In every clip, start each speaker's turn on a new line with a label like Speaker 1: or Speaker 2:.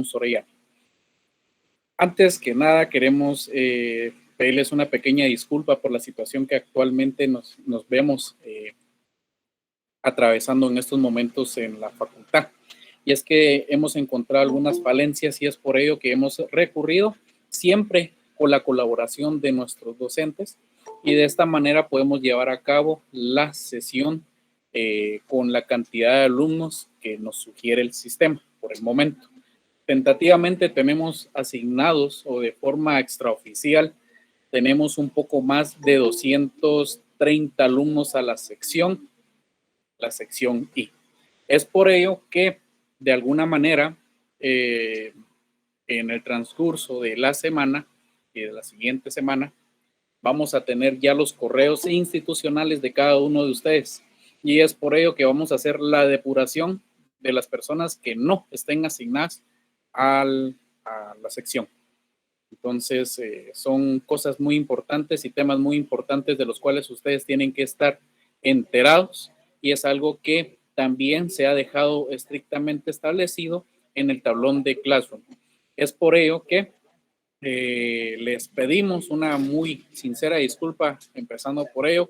Speaker 1: Lemus Orellana. Antes que nada, queremos pedirles una pequeña disculpa por la situación que actualmente nos vemos atravesando en estos momentos en la facultad. Y es que hemos encontrado algunas falencias y es por ello que hemos recurrido siempre con la colaboración de nuestros docentes y de esta manera podemos llevar a cabo la sesión con la cantidad de alumnos que nos sugiere el sistema por el momento. Tentativamente tenemos asignados o de forma extraoficial, tenemos un poco más de 230 alumnos a la sección I. Es por ello que de alguna manera en el transcurso de la semana y de la siguiente semana vamos a tener ya los correos institucionales de cada uno de ustedes y es por ello que vamos a hacer la depuración de las personas que no estén asignadas a la sección. Entonces son cosas muy importantes y temas muy importantes de los cuales ustedes tienen que estar enterados y es algo que también se ha dejado estrictamente establecido en el tablón de Classroom. Es por ello que les pedimos una muy sincera disculpa, empezando por ello,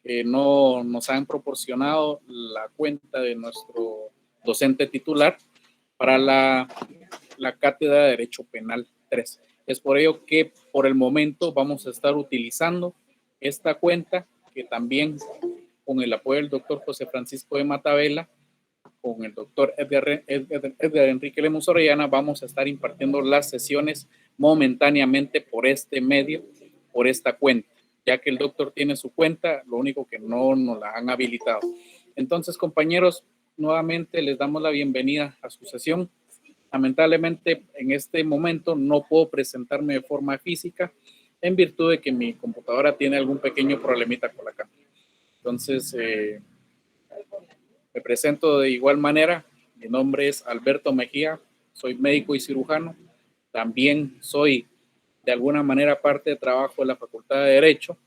Speaker 1: que no nos han proporcionado la cuenta de nuestro docente titular para la Cátedra de Derecho Penal 3. Es por ello que por el momento vamos a estar utilizando esta cuenta que también con el apoyo del doctor José Francisco de Matavela, con el doctor Edgar Enrique Lemus Orellana, vamos a estar impartiendo las sesiones momentáneamente por este medio, por esta cuenta, ya que el doctor tiene su cuenta, lo único que no nos la han habilitado. Entonces, compañeros, nuevamente les damos la bienvenida a su sesión. Lamentablemente, en este momento no puedo presentarme de forma física en virtud de que mi computadora tiene algún pequeño problemita con la cámara. Entonces, me presento de igual manera. Mi nombre es Alberto Mejía, soy médico y cirujano. También soy de alguna manera parte de trabajo de la Facultad de Derecho.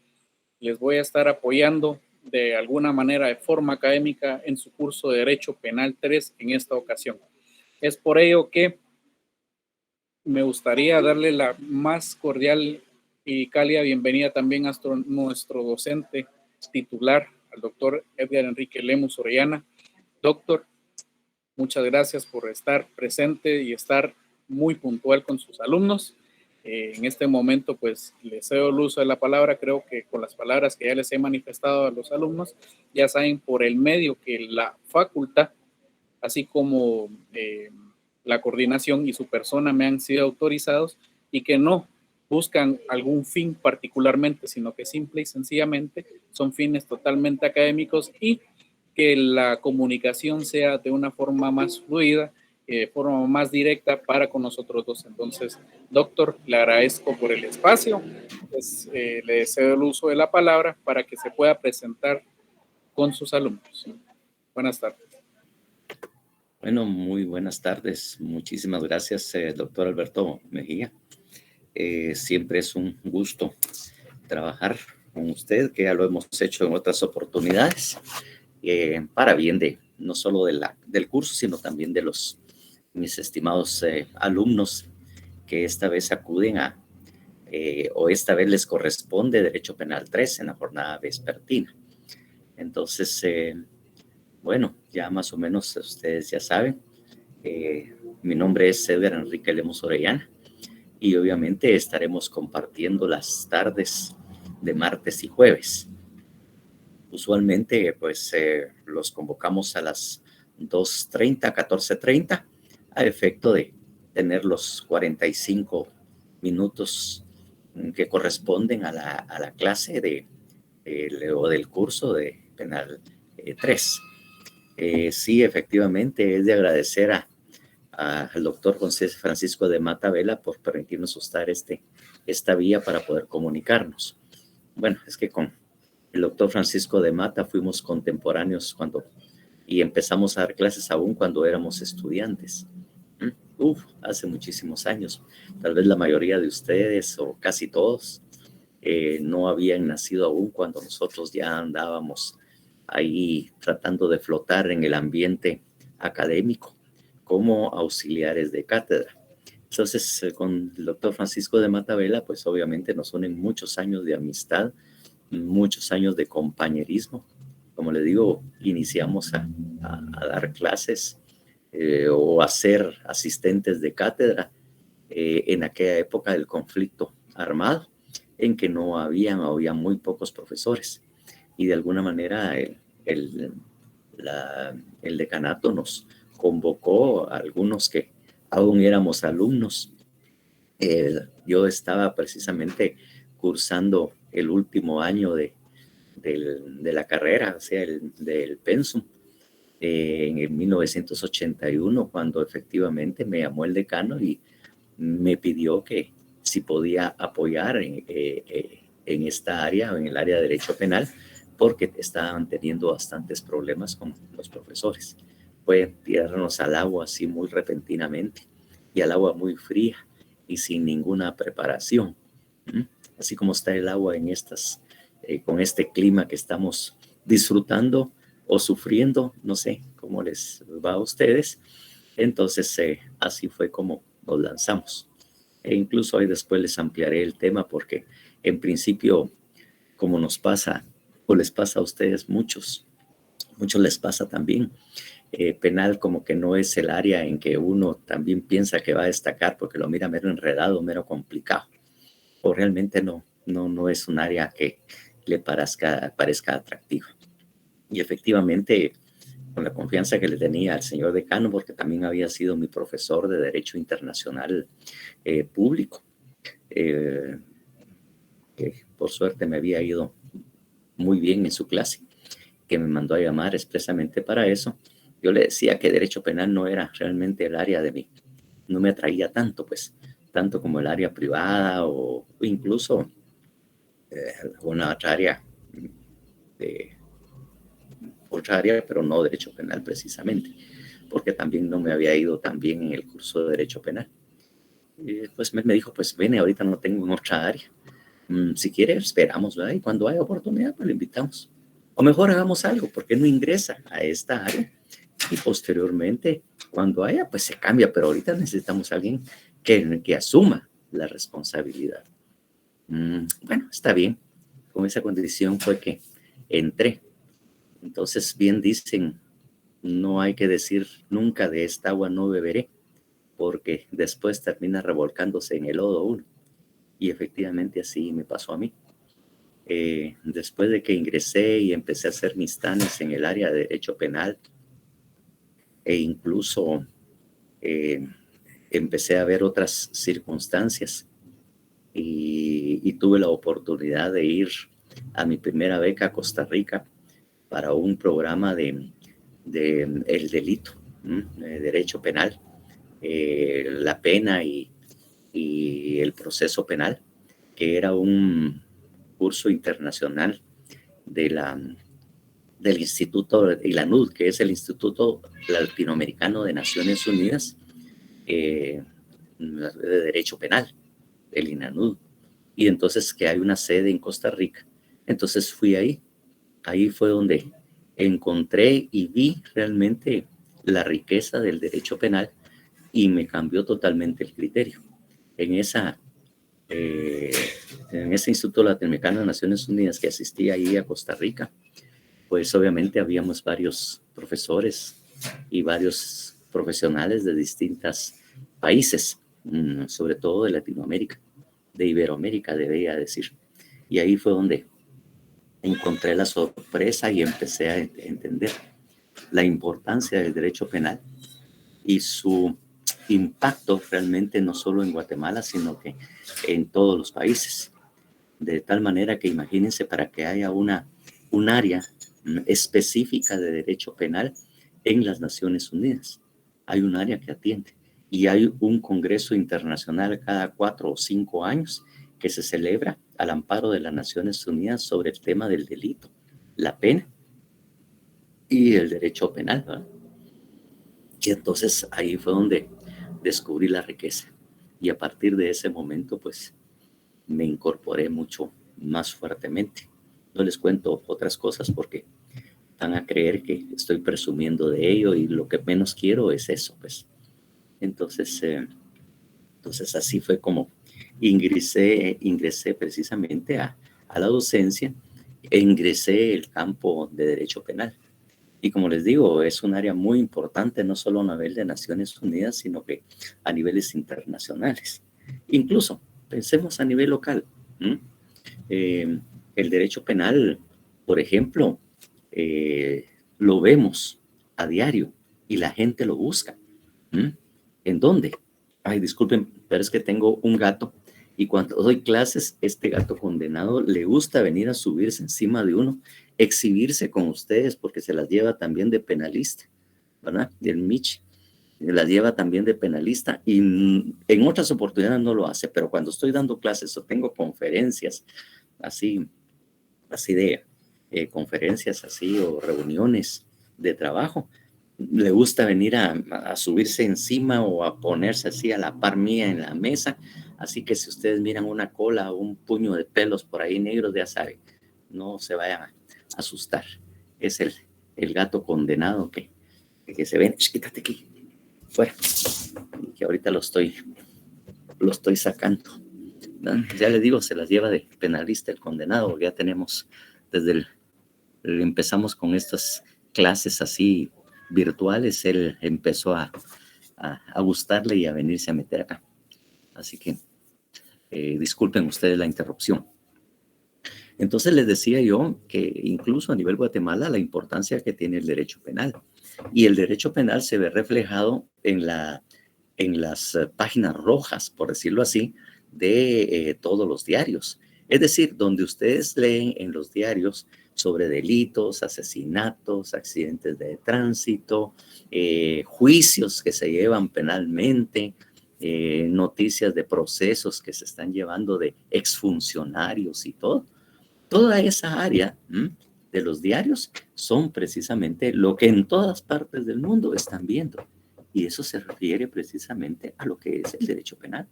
Speaker 1: Les voy a estar apoyando de alguna manera de forma académica en su curso de Derecho Penal 3 en esta ocasión. Es por ello que me gustaría darle la más cordial y cálida bienvenida también a nuestro docente titular, al doctor Edgar Enrique Lemus Orellana. Doctor, muchas gracias por estar presente y estar muy puntual con sus alumnos. En este momento, pues, les cedo el uso de la palabra. Creo que con las palabras que ya les he manifestado a los alumnos, ya saben por el medio que la facultad, así como la coordinación y su persona me han sido autorizados y que no buscan algún fin particularmente, sino que simple y sencillamente son fines totalmente académicos y que la comunicación sea de una forma más fluida, de forma más directa para con nosotros dos. Entonces, doctor, le agradezco por el espacio, pues, le cedo el uso de la palabra para que se pueda presentar con sus alumnos. Buenas tardes.
Speaker 2: Bueno, muy buenas tardes. Muchísimas gracias, doctor Alberto Mejía. Siempre es un gusto trabajar con usted, que ya lo hemos hecho en otras oportunidades, para bien de no solo del curso, sino también de mis estimados alumnos que esta vez acuden o esta vez les corresponde Derecho Penal 3 en la jornada vespertina. Entonces, bueno, ya más o menos ustedes ya saben, mi nombre es Edgar Enrique Lemus Orellana y obviamente estaremos compartiendo las tardes de martes y jueves. Usualmente, pues, los convocamos a las 2:30, 14:30, a efecto de tener los 45 minutos que corresponden a la clase o del curso de Penal 3. Sí, efectivamente, es de agradecer al doctor José Francisco de Matavela por permitirnos usar esta vía para poder comunicarnos. Bueno, es que con el doctor Francisco de Mata fuimos contemporáneos y empezamos a dar clases aún cuando éramos estudiantes. Hace muchísimos años. Tal vez la mayoría de ustedes o casi todos no habían nacido aún cuando nosotros ya andábamos ahí tratando de flotar en el ambiente académico como auxiliares de cátedra. Entonces, con el doctor Francisco de Matavela, pues obviamente nos unen muchos años de amistad, muchos años de compañerismo. Como le digo, iniciamos a dar clases o a ser asistentes de cátedra en aquella época del conflicto armado, en que no había muy pocos profesores. Y de alguna manera el, el decanato nos convocó a algunos que aún éramos alumnos. Yo estaba precisamente cursando el último año de la carrera, o sea, del pensum, en 1981, cuando efectivamente me llamó el decano y me pidió que si podía apoyar en esta área, en el área de derecho penal, porque estaban teniendo bastantes problemas con los profesores. Fue tirarnos al agua así muy repentinamente y al agua muy fría y sin ninguna preparación. Así como está el agua en con este clima que estamos disfrutando o sufriendo, no sé cómo les va a ustedes. Entonces, así fue como nos lanzamos. E incluso ahí después les ampliaré el tema porque en principio, como nos pasa o les pasa a ustedes muchos les pasa también. Penal como que no es el área en que uno también piensa que va a destacar porque lo mira mero enredado, mero complicado. O realmente no es un área que le parezca atractiva. Y efectivamente, con la confianza que le tenía al señor decano, porque también había sido mi profesor de Derecho Internacional Público, que por suerte me había ido muy bien en su clase, que me mandó a llamar expresamente para eso. Yo le decía que Derecho Penal no era realmente el área de mí, no me atraía tanto, pues, tanto como el área privada o incluso alguna otra área, pero no Derecho Penal precisamente, porque también no me había ido tan bien en el curso de Derecho Penal. Y después me dijo, pues ven, ahorita no tengo en otra área. Si quiere, esperamos, ¿verdad? Y cuando haya oportunidad, pues lo invitamos. O mejor hagamos algo, porque no ingresa a esta área. Y posteriormente, cuando haya, pues se cambia. Pero ahorita necesitamos a alguien que asuma la responsabilidad. Bueno, está bien. Con esa condición fue que entré. Entonces, bien dicen, no hay que decir nunca de esta agua no beberé, porque después termina revolcándose en el lodo uno. Y efectivamente así me pasó a mí. Después de que ingresé y empecé a hacer mis tanes en el área de derecho penal e incluso empecé a ver otras circunstancias y tuve la oportunidad de ir a mi primera beca a Costa Rica para un programa de el delito, derecho penal, la pena y el proceso penal, que era un curso internacional del Instituto ILANUD, que es el Instituto Latinoamericano de Naciones Unidas de Derecho Penal, el INANUD. Y entonces que hay una sede en Costa Rica. Entonces fui ahí. Ahí fue donde encontré y vi realmente la riqueza del derecho penal y me cambió totalmente el criterio. En ese Instituto Latinoamericano de Naciones Unidas que asistí ahí a Costa Rica, pues obviamente habíamos varios profesores y varios profesionales de distintos países, sobre todo de Latinoamérica, de Iberoamérica, debería decir. Y ahí fue donde encontré la sorpresa y empecé a entender la importancia del derecho penal y su impacto realmente no solo en Guatemala, sino que en todos los países. De tal manera que imagínense, para que haya un área específica de derecho penal en las Naciones Unidas. Hay un área que atiende y hay un congreso internacional cada 4 o 5 años que se celebra al amparo de las Naciones Unidas sobre el tema del delito, la pena y el derecho penal, ¿verdad? Y entonces ahí fue donde descubrí la riqueza. Y a partir de ese momento, pues me incorporé mucho más fuertemente. No les cuento otras cosas porque van a creer que estoy presumiendo de ello y lo que menos quiero es eso, pues. Entonces, Entonces así fue como ingresé precisamente a la docencia e ingresé el campo de derecho penal. Y como les digo, es un área muy importante, no solo a nivel de Naciones Unidas, sino que a niveles internacionales. Incluso, pensemos a nivel local. Eh, el derecho penal, por ejemplo, lo vemos a diario y la gente lo busca. ¿En dónde? Ay, disculpen, pero es que tengo un gato y cuando doy clases, este gato condenado le gusta venir a subirse encima de uno, exhibirse con ustedes porque se las lleva también de penalista, ¿verdad? Y el Mitch las lleva también de penalista y en otras oportunidades no lo hace, pero cuando estoy dando clases o tengo conferencias así, así de conferencias así o reuniones de trabajo, le gusta venir a subirse encima o a ponerse así a la par mía en la mesa. Así que si ustedes miran una cola o un puño de pelos por ahí negros, ya saben, no se vayan a asustar. Es el gato condenado que se ven. Quítate aquí, fuera. Que ahorita lo estoy sacando. Ya les digo, se las lleva de penalista el condenado. Ya tenemos desde empezamos con estas clases así virtuales, él empezó a gustarle y a venirse a meter acá. Así que disculpen ustedes la interrupción. Entonces les decía yo que incluso a nivel Guatemala la importancia que tiene el derecho penal. Y el derecho penal se ve reflejado en las páginas rojas, por decirlo así, de todos los diarios. Es decir, donde ustedes leen en los diarios sobre delitos, asesinatos, accidentes de tránsito, juicios que se llevan penalmente, noticias de procesos que se están llevando de exfuncionarios y todo. Toda esa área de los diarios son precisamente lo que en todas partes del mundo están viendo. Y eso se refiere precisamente a lo que es el derecho penal.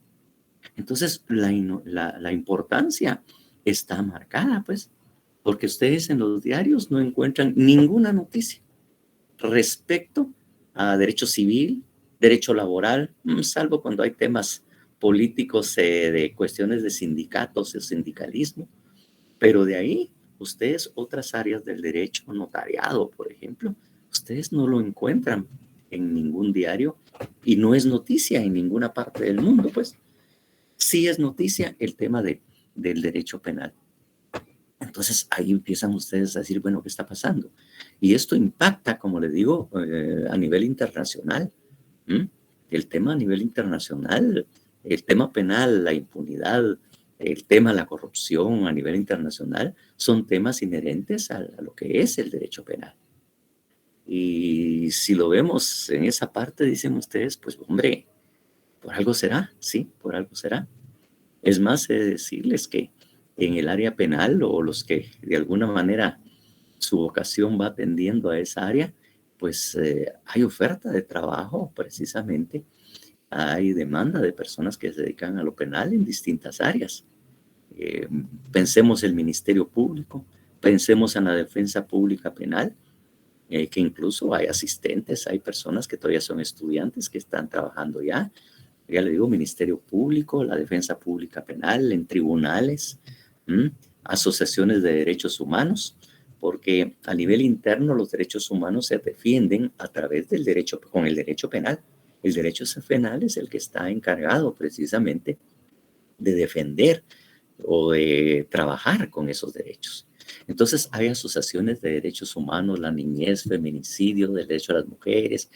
Speaker 2: Entonces, la importancia está marcada, pues, porque ustedes en los diarios no encuentran ninguna noticia respecto a derecho civil, derecho laboral, salvo cuando hay temas políticos de cuestiones de sindicatos, de sindicalismo, pero de ahí, ustedes otras áreas del derecho, notariado, por ejemplo, ustedes no lo encuentran en ningún diario y no es noticia en ninguna parte del mundo, pues. Sí es noticia el tema del derecho penal. Entonces ahí empiezan ustedes a decir, bueno, ¿qué está pasando? Y esto impacta, como les digo, a nivel internacional. El tema a nivel internacional, el tema penal, la impunidad, el tema de la corrupción a nivel internacional, son temas inherentes a lo que es el derecho penal. Y si lo vemos en esa parte, dicen ustedes, pues hombre, por algo será, sí, por algo será. Es más, he de decirles que en el área penal o los que de alguna manera su vocación va tendiendo a esa área, pues hay oferta de trabajo precisamente, hay demanda de personas que se dedican a lo penal en distintas áreas. Pensemos el Ministerio Público, pensemos en la Defensa Pública Penal, que incluso hay asistentes, hay personas que todavía son estudiantes que están trabajando ya le digo, Ministerio Público, la Defensa Pública Penal, en tribunales, asociaciones de derechos humanos, porque a nivel interno los derechos humanos se defienden a través del derecho, con el derecho penal. El derecho penal es el que está encargado precisamente de defender o de trabajar con esos derechos. Entonces hay asociaciones de derechos humanos, la niñez, feminicidio, derecho a las mujeres,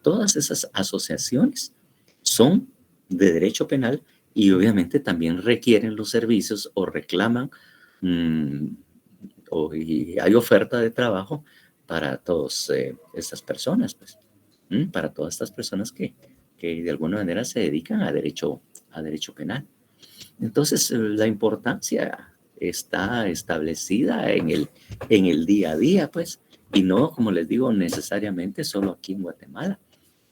Speaker 2: todas esas asociaciones son de derecho penal y obviamente también requieren los servicios o reclaman y hay oferta de trabajo para todas estas personas, pues, para todas estas personas que de alguna manera se dedican a derecho penal. Entonces, la importancia está establecida en el día a día, pues, y no, como les digo, necesariamente solo aquí en Guatemala.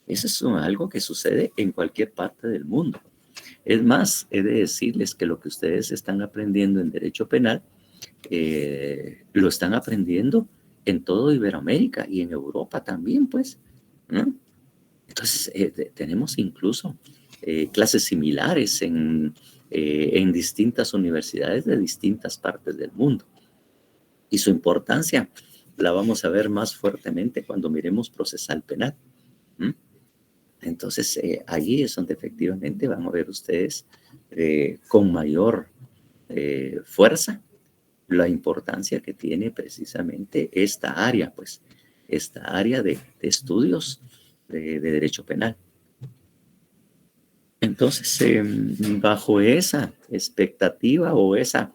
Speaker 2: Eso es algo que sucede en cualquier parte del mundo. Es más, he de decirles que lo que ustedes están aprendiendo en derecho penal, lo están aprendiendo en todo Iberoamérica y en Europa también, pues. ¿No? Entonces, tenemos incluso clases similares en distintas universidades de distintas partes del mundo. Y su importancia la vamos a ver más fuertemente cuando miremos procesal penal. Entonces, allí es donde efectivamente van a ver ustedes con mayor fuerza la importancia que tiene precisamente esta área, pues, esta área de estudios de derecho penal. Entonces, bajo esa expectativa o ese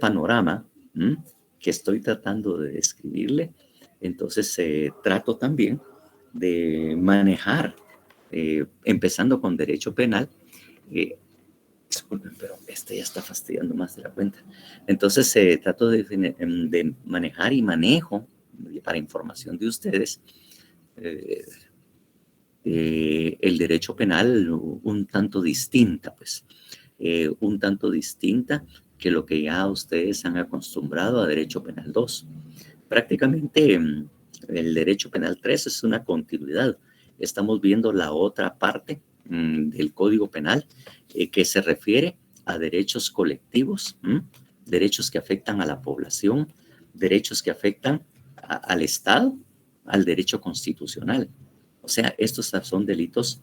Speaker 2: panorama que estoy tratando de describirle, entonces trato también de manejar, empezando con derecho penal. Disculpen, pero este ya está fastidiando más de la cuenta. Entonces trato de manejar y manejo para información de ustedes el derecho penal un tanto distinta, pues, un tanto distinta que lo que ya ustedes han acostumbrado a derecho penal 2. Prácticamente el derecho penal 3 es una continuidad. Estamos viendo la otra parte del Código Penal que se refiere a derechos colectivos, derechos que afectan a la población, derechos que afectan al Estado, al derecho constitucional. O sea, estos son delitos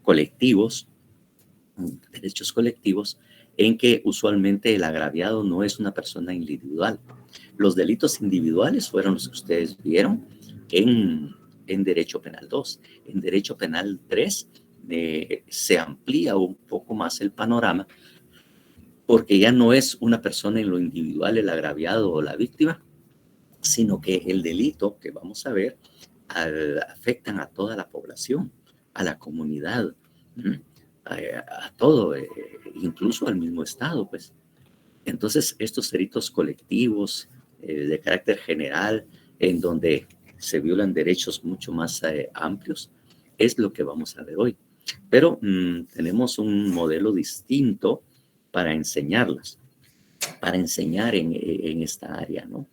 Speaker 2: colectivos, derechos colectivos, en que usualmente el agraviado no es una persona individual. Los delitos individuales fueron los que ustedes vieron en Derecho Penal 2. En Derecho Penal 3 se amplía un poco más el panorama, porque ya no es una persona en lo individual el agraviado o la víctima, sino que el delito que vamos a ver afectan a toda la población, a la comunidad, a todo, incluso al mismo Estado, pues. Entonces, estos delitos colectivos de carácter general, en donde se violan derechos mucho más amplios, es lo que vamos a ver hoy. Pero tenemos un modelo distinto para enseñarlas, para enseñar en esta área, ¿no?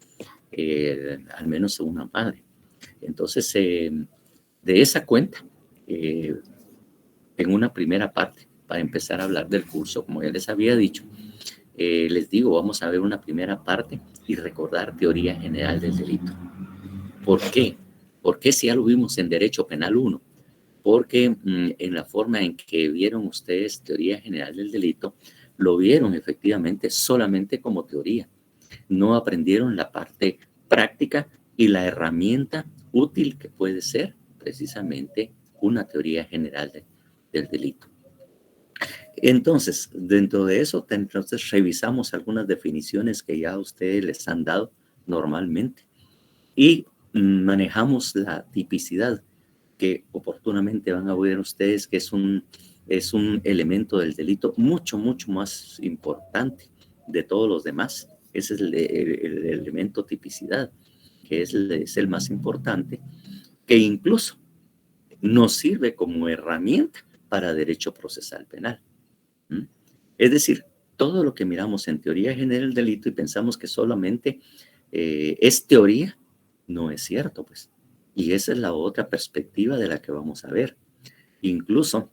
Speaker 2: Al menos según una madre. Entonces, de esa cuenta, en una primera parte, para empezar a hablar del curso, como ya les había dicho, les digo, vamos a ver una primera parte y recordar teoría general del delito. ¿Por qué? Porque si ya lo vimos en Derecho Penal 1, porque en la forma en que vieron ustedes teoría general del delito, lo vieron efectivamente solamente como teoría. No aprendieron la parte práctica y la herramienta útil que puede ser precisamente una teoría general del delito. Entonces, dentro de eso, entonces revisamos algunas definiciones que ya ustedes les han dado normalmente y manejamos la tipicidad, que oportunamente van a ver ustedes que es un elemento del delito mucho, mucho más importante de todos los demás. Ese es el elemento tipicidad, que es el más importante, que incluso nos sirve como herramienta para derecho procesal penal. Es decir, todo lo que miramos en teoría general del delito y pensamos que solamente es teoría, no es cierto, pues. Y esa es la otra perspectiva de la que vamos a ver. Incluso,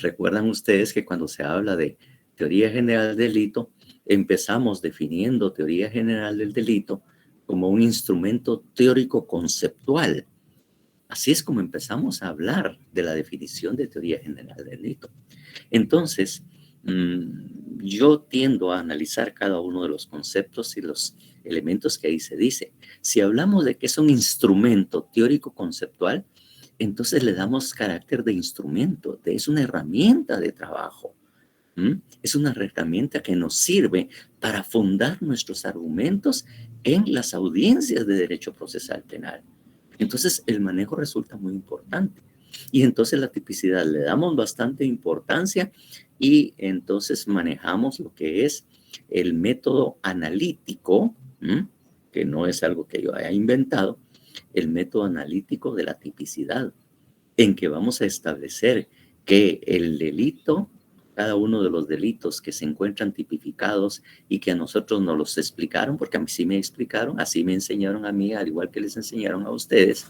Speaker 2: recuerdan ustedes que cuando se habla de teoría general del delito, empezamos definiendo teoría general del delito como un instrumento teórico conceptual. Así es como empezamos a hablar de la definición de teoría general del delito. Entonces, yo tiendo a analizar cada uno de los conceptos y los elementos que ahí se dice. Si hablamos de que es un instrumento teórico conceptual, entonces le damos carácter de instrumento, es una herramienta de trabajo. Es una herramienta que nos sirve para fundar nuestros argumentos en las audiencias de derecho procesal penal. Entonces, el manejo resulta muy importante. Y entonces la tipicidad le damos bastante importancia y entonces manejamos lo que es el método analítico, que no es algo que yo haya inventado, el método analítico de la tipicidad, en que vamos a establecer que el delito cada uno de los delitos que se encuentran tipificados y que a nosotros nos los explicaron, porque a mí sí me explicaron, así me enseñaron a mí, al igual que les enseñaron a ustedes.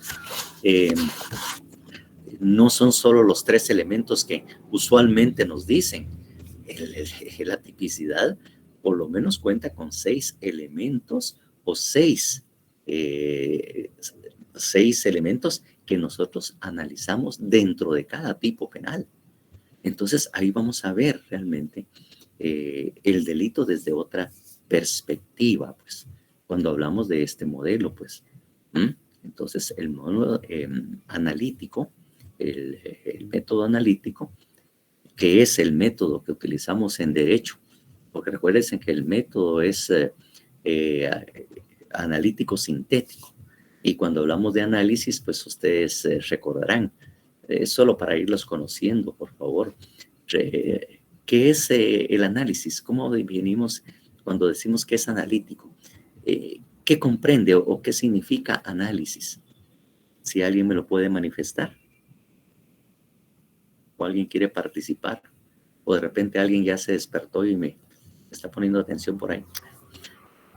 Speaker 2: No son solo los 3 elementos que usualmente nos dicen. La tipicidad por lo menos cuenta con 6 elementos o 6 elementos que nosotros analizamos dentro de cada tipo penal. Entonces ahí vamos a ver realmente el delito desde otra perspectiva, pues, cuando hablamos de este modelo, pues. Entonces el modelo analítico, el método analítico, que es el método que utilizamos en derecho, porque recuerden que el método es analítico sintético, y cuando hablamos de análisis, pues ustedes recordarán, solo para irlos conociendo, por favor, ¿qué es el análisis? ¿Cómo definimos cuando decimos que es analítico? ¿Qué comprende o qué significa análisis? Si alguien me lo puede manifestar, o alguien quiere participar, o de repente alguien ya se despertó y me está poniendo atención por ahí.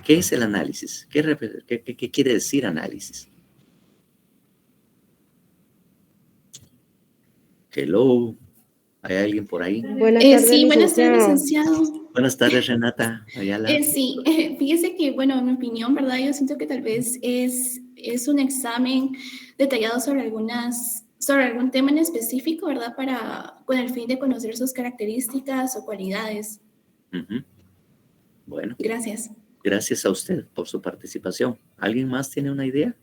Speaker 2: ¿Qué es el análisis? ¿Qué quiere decir análisis? Hello, ¿hay alguien por ahí?
Speaker 3: Buenas tardes,
Speaker 4: Sí, buenas tardes,
Speaker 3: licenciado.
Speaker 4: licenciado.
Speaker 2: Buenas tardes, Renata Ayala.
Speaker 4: Sí, fíjese que, bueno, en mi opinión, ¿verdad? Yo siento que tal vez es un examen detallado sobre algún tema en específico, ¿verdad? Con el fin de conocer sus características o cualidades.
Speaker 2: Bueno.
Speaker 4: Gracias.
Speaker 2: Gracias a usted por su participación. ¿Alguien más tiene una idea?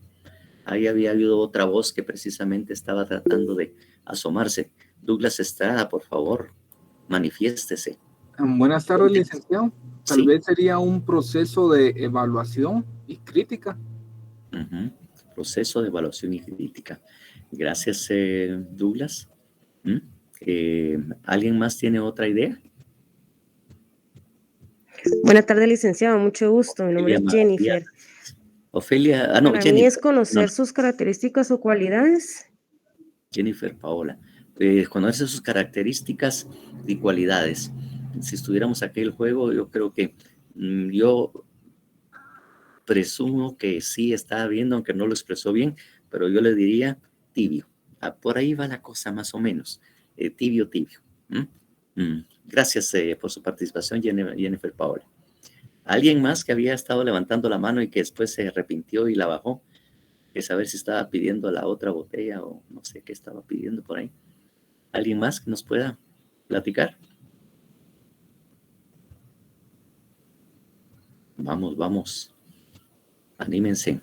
Speaker 2: Ahí había habido otra voz que precisamente estaba tratando de asomarse. Douglas Estrada, por favor, manifiéstese.
Speaker 5: Buenas tardes, licenciado. Tal
Speaker 2: Sí.
Speaker 5: vez sería un proceso de evaluación y crítica.
Speaker 2: Proceso de evaluación y crítica. Gracias, Douglas. ¿Alguien más tiene otra idea?
Speaker 3: Buenas tardes, licenciado. Mucho gusto. Mi nombre es Jennifer.
Speaker 2: Ofelia,
Speaker 3: Para
Speaker 2: Jennifer.
Speaker 3: mí es conocer sus características o cualidades.
Speaker 2: Jennifer Paola. Conocer sus características y cualidades. Si estuviéramos aquí en el juego, yo creo que yo presumo que sí estaba viendo, aunque no lo expresó bien, pero yo le diría tibio. Por ahí va la cosa más o menos. Tibio. Gracias por su participación, Jennifer Paola. ¿Alguien más que había estado levantando la mano y que después se arrepintió y la bajó? Que saber si estaba pidiendo la otra botella o no sé qué estaba pidiendo por ahí. ¿Alguien más que nos pueda platicar? Vamos. Anímense.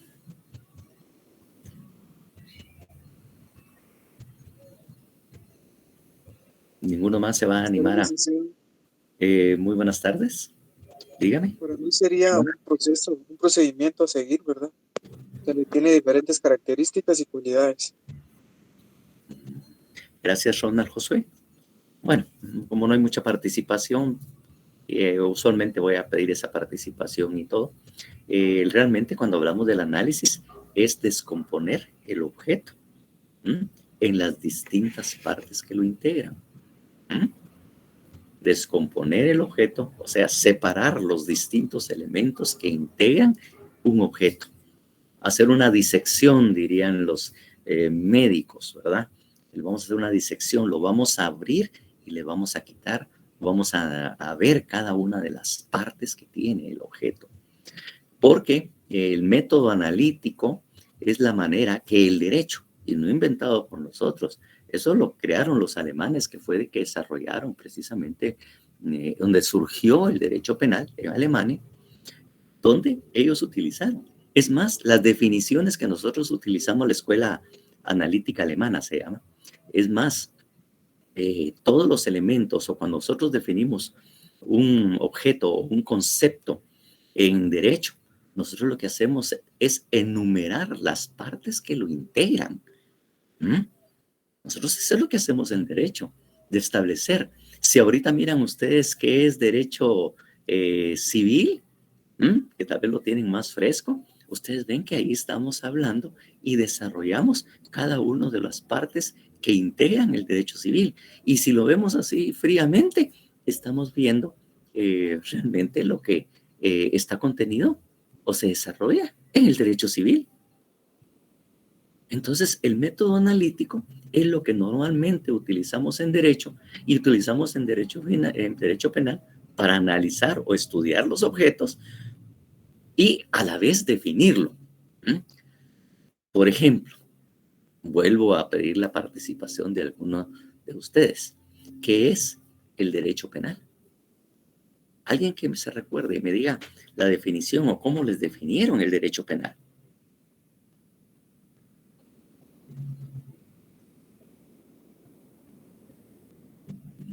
Speaker 2: Ninguno más se va a animar a... muy buenas tardes. Dígame.
Speaker 6: Para mí sería un procedimiento a seguir, ¿verdad? Que tiene diferentes características y cualidades.
Speaker 2: Gracias, Ronald Josué. Bueno, como no hay mucha participación, usualmente voy a pedir esa participación y todo. Realmente cuando hablamos del análisis es descomponer el objeto en las distintas partes que lo integran. Descomponer el objeto, o sea, separar los distintos elementos que integran un objeto. Hacer una disección, dirían los médicos, ¿verdad? Vamos a hacer una disección, lo vamos a abrir y le vamos a quitar, vamos a ver cada una de las partes que tiene el objeto. Porque el método analítico es la manera que el derecho, y no inventado por nosotros, eso lo crearon los alemanes, que fue de que desarrollaron precisamente donde surgió el derecho penal en Alemania, donde ellos utilizaron. Es más, las definiciones que nosotros utilizamos, la escuela analítica alemana se llama, es más, todos los elementos o cuando nosotros definimos un objeto o un concepto en derecho, nosotros lo que hacemos es enumerar las partes que lo integran. Nosotros eso es lo que hacemos en derecho, de establecer. Si ahorita miran ustedes qué es derecho civil, que tal vez lo tienen más fresco, ustedes ven que ahí estamos hablando y desarrollamos cada una de las partes que integran el derecho civil. Y si lo vemos así fríamente, estamos viendo realmente lo que está contenido o se desarrolla en el derecho civil. Entonces, el método analítico es lo que normalmente utilizamos en derecho y utilizamos en derecho penal para analizar o estudiar los objetos y a la vez definirlo. Por ejemplo, vuelvo a pedir la participación de alguno de ustedes. ¿Qué es el derecho penal? Alguien que se recuerde y me diga la definición o cómo les definieron el derecho penal.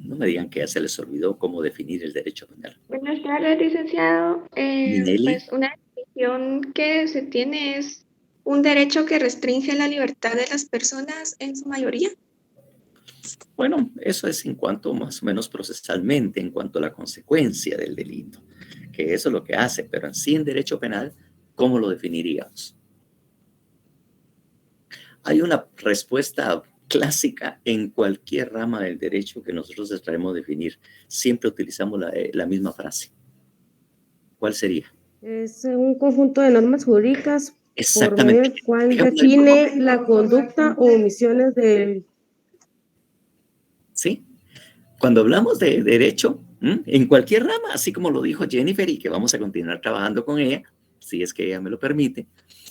Speaker 2: No me digan que ya se les olvidó cómo definir el derecho penal.
Speaker 7: Buenas tardes, licenciado.
Speaker 2: Minelli.
Speaker 7: Pues una definición que se tiene es un derecho que restringe la libertad de las personas en su mayoría.
Speaker 2: Bueno, eso es en cuanto más o menos procesalmente, en cuanto a la consecuencia del delito, que eso es lo que hace, pero en sí en derecho penal, ¿cómo lo definiríamos? Hay una respuesta clásica en cualquier rama del derecho que nosotros traemos de definir. Siempre utilizamos la misma frase. ¿Cuál sería?
Speaker 3: Es un conjunto de normas jurídicas por
Speaker 2: Exactamente.
Speaker 3: medio del cual define la conducta o omisiones del...
Speaker 2: ¿Sí? Cuando hablamos de derecho, en cualquier rama, así como lo dijo Jennifer y que vamos a continuar trabajando con ella, si es que ella me lo permite,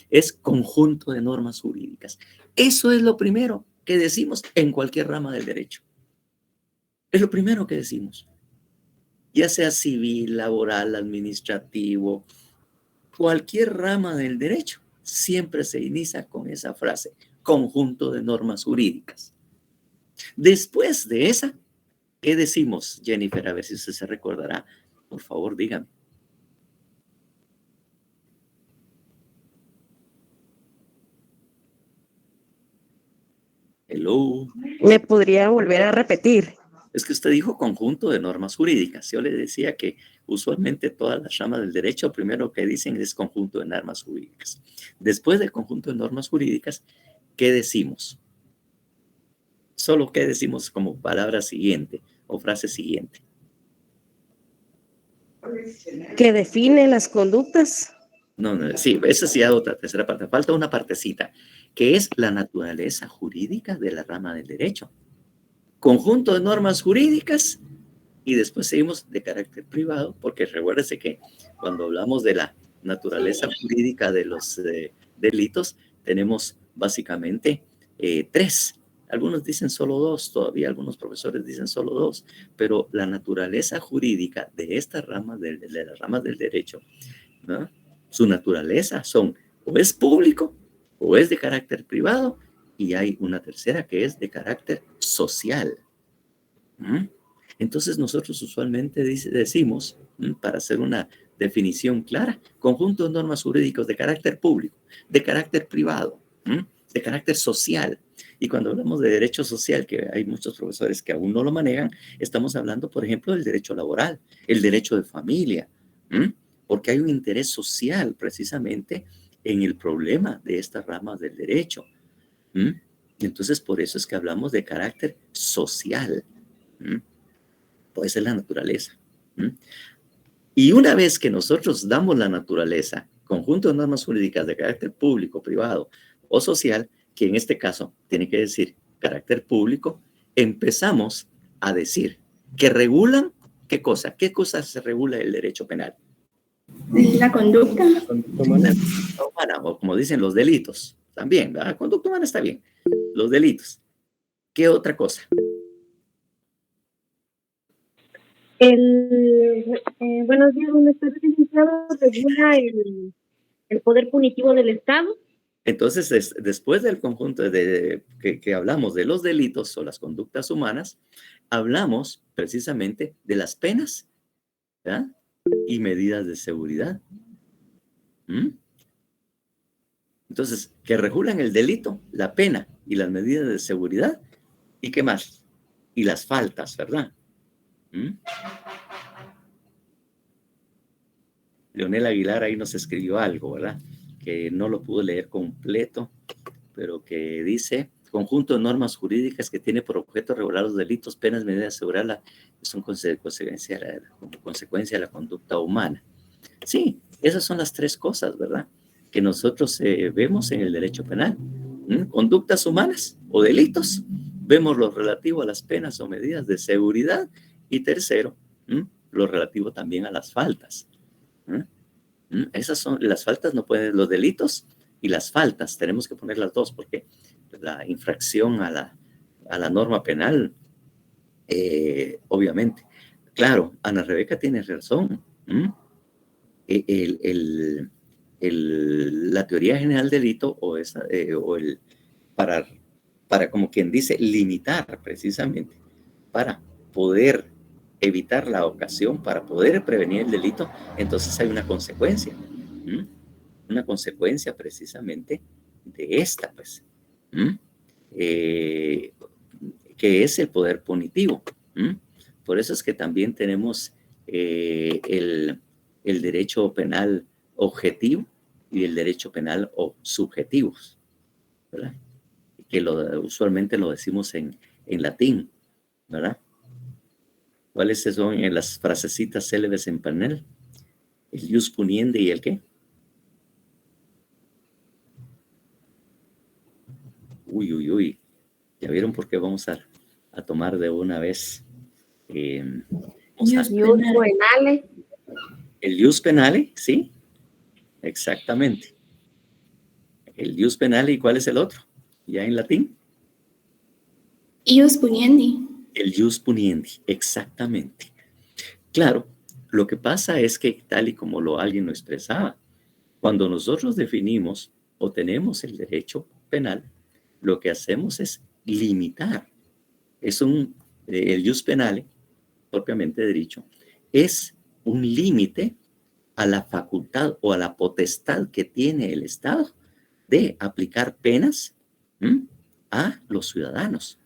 Speaker 2: es conjunto de normas jurídicas. Eso es lo primero que decimos en cualquier rama del derecho. Es lo primero que decimos. Ya sea civil, laboral, administrativo, cualquier rama del derecho, siempre se inicia con esa frase, conjunto de normas jurídicas. Después de esa, ¿qué decimos, Jennifer? A ver si usted se recordará. Por favor, dígame. Hello.
Speaker 3: ¿Me podría volver a repetir?
Speaker 2: Es que usted dijo conjunto de normas jurídicas. Yo le decía que usualmente todas las ramas del derecho, primero que dicen es conjunto de normas jurídicas. Después del conjunto de normas jurídicas, ¿qué decimos? Solo ¿qué decimos como palabra siguiente o frase siguiente?
Speaker 3: Que define las conductas.
Speaker 2: No, sí, esa sí es otra tercera parte. Falta una partecita, que es la naturaleza jurídica de la rama del derecho. Conjunto de normas jurídicas y después seguimos de carácter privado, porque recuérdese que cuando hablamos de la naturaleza jurídica de los delitos, tenemos básicamente tres. Algunos dicen solo dos, todavía algunos profesores dicen solo dos, pero la naturaleza jurídica de estas ramas, de las ramas del derecho, ¿no? Su naturaleza son o es público o es de carácter privado y hay una tercera que es de carácter social. Entonces nosotros usualmente decimos, para hacer una definición clara, conjunto de normas jurídicas de carácter público, de carácter privado, de carácter social. Y cuando hablamos de derecho social, que hay muchos profesores que aún no lo manejan, estamos hablando, por ejemplo, del derecho laboral, el derecho de familia, porque hay un interés social precisamente en el problema de estas ramas del derecho. Entonces, por eso es que hablamos de carácter social. Puede ser la naturaleza. Y una vez que nosotros damos la naturaleza, conjunto de normas jurídicas de carácter público, privado o social, que en este caso tiene que decir carácter público, empezamos a decir que regulan ¿qué cosa? ¿Qué cosa se regula el derecho penal?
Speaker 4: La conducta.
Speaker 2: La conducta humana, o como dicen los delitos. También, la conducta humana está bien. Los delitos. ¿Qué otra cosa?
Speaker 8: Buenos días, buenas tardes, licenciado. Regula el poder punitivo del Estado.
Speaker 2: Entonces, después del conjunto que hablamos de los delitos o las conductas humanas, hablamos precisamente de las penas, ¿verdad? Y medidas de seguridad. Entonces, que regulan el delito, la pena y las medidas de seguridad. ¿Y qué más? Y las faltas, ¿verdad? Leonel Aguilar ahí nos escribió algo, ¿verdad? Que no lo pude leer completo, pero que dice conjunto de normas jurídicas que tiene por objeto regular los delitos, penas, medidas de seguridad, son consecuencia de la conducta humana. Sí, esas son las tres cosas, ¿verdad?, que nosotros vemos en el derecho penal. Conductas humanas o delitos, vemos lo relativo a las penas o medidas de seguridad, y tercero, lo relativo también a las faltas. Esas son las faltas, no pueden, los delitos y las faltas, tenemos que poner las dos, porque la infracción a la norma penal, obviamente. Claro, Ana Rebeca tiene razón. La teoría general del delito para, como quien dice, limitar precisamente, para poder evitar la ocasión, para poder prevenir el delito, entonces hay una consecuencia. Una consecuencia precisamente de esta, pues, que es el poder punitivo. Por eso es que también tenemos el derecho penal objetivo y el derecho penal subjetivo, ¿verdad? Que usualmente lo decimos en latín, ¿verdad? ¿Cuáles son en las frasecitas célebres en panel? El ius puniendi y el ¿qué? Uy. ¿Ya vieron por qué vamos a tomar de una vez?
Speaker 3: Ius penale.
Speaker 2: El ius penale, sí, exactamente. El ius penale, ¿y cuál es el otro? ¿Ya en latín?
Speaker 4: Ius puniendi.
Speaker 2: El ius puniendi, exactamente. Claro, lo que pasa es que, tal y como alguien lo expresaba, cuando nosotros definimos o tenemos el derecho penal, lo que hacemos es limitar. El ius penale, propiamente dicho, es un límite a la facultad o a la potestad que tiene el Estado de aplicar penas a los ciudadanos.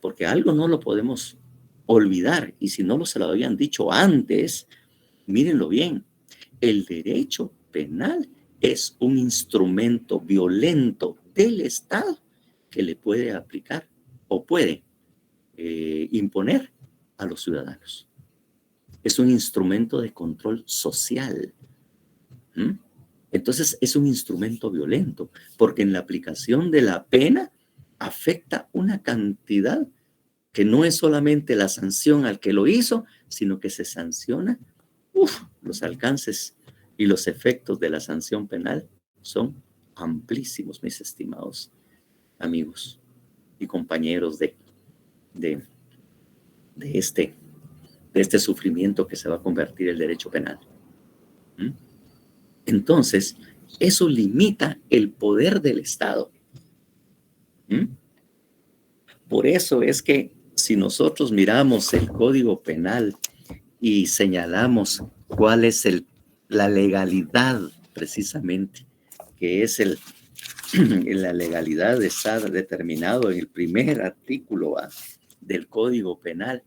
Speaker 2: Porque algo no lo podemos olvidar, y si no se lo habían dicho antes, mírenlo bien, el derecho penal es un instrumento violento del Estado que le puede aplicar o puede imponer a los ciudadanos. Es un instrumento de control social. Entonces es un instrumento violento, porque en la aplicación de la pena afecta una cantidad que no es solamente la sanción al que lo hizo, sino que se sanciona. Los alcances y los efectos de la sanción penal son amplísimos, mis estimados amigos y compañeros de este sufrimiento que se va a convertir el derecho penal. Entonces, eso limita el poder del Estado. Por eso es que si nosotros miramos el Código Penal y señalamos cuál es la legalidad, precisamente, que es la legalidad está determinado en el primer artículo del Código Penal.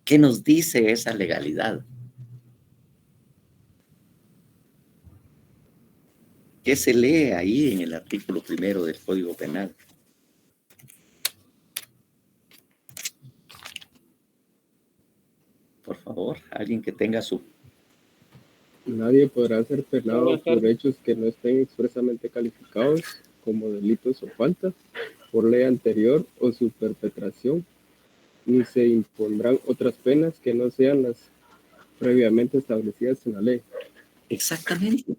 Speaker 2: ¿Qué nos dice esa legalidad? ¿Qué se lee ahí en el artículo primero del Código Penal? Por favor, alguien que tenga su...
Speaker 9: Nadie podrá ser penado por hechos que no estén expresamente calificados como delitos o faltas por ley anterior o su perpetración, ni se impondrán otras penas que no sean las previamente establecidas en la ley.
Speaker 2: Exactamente.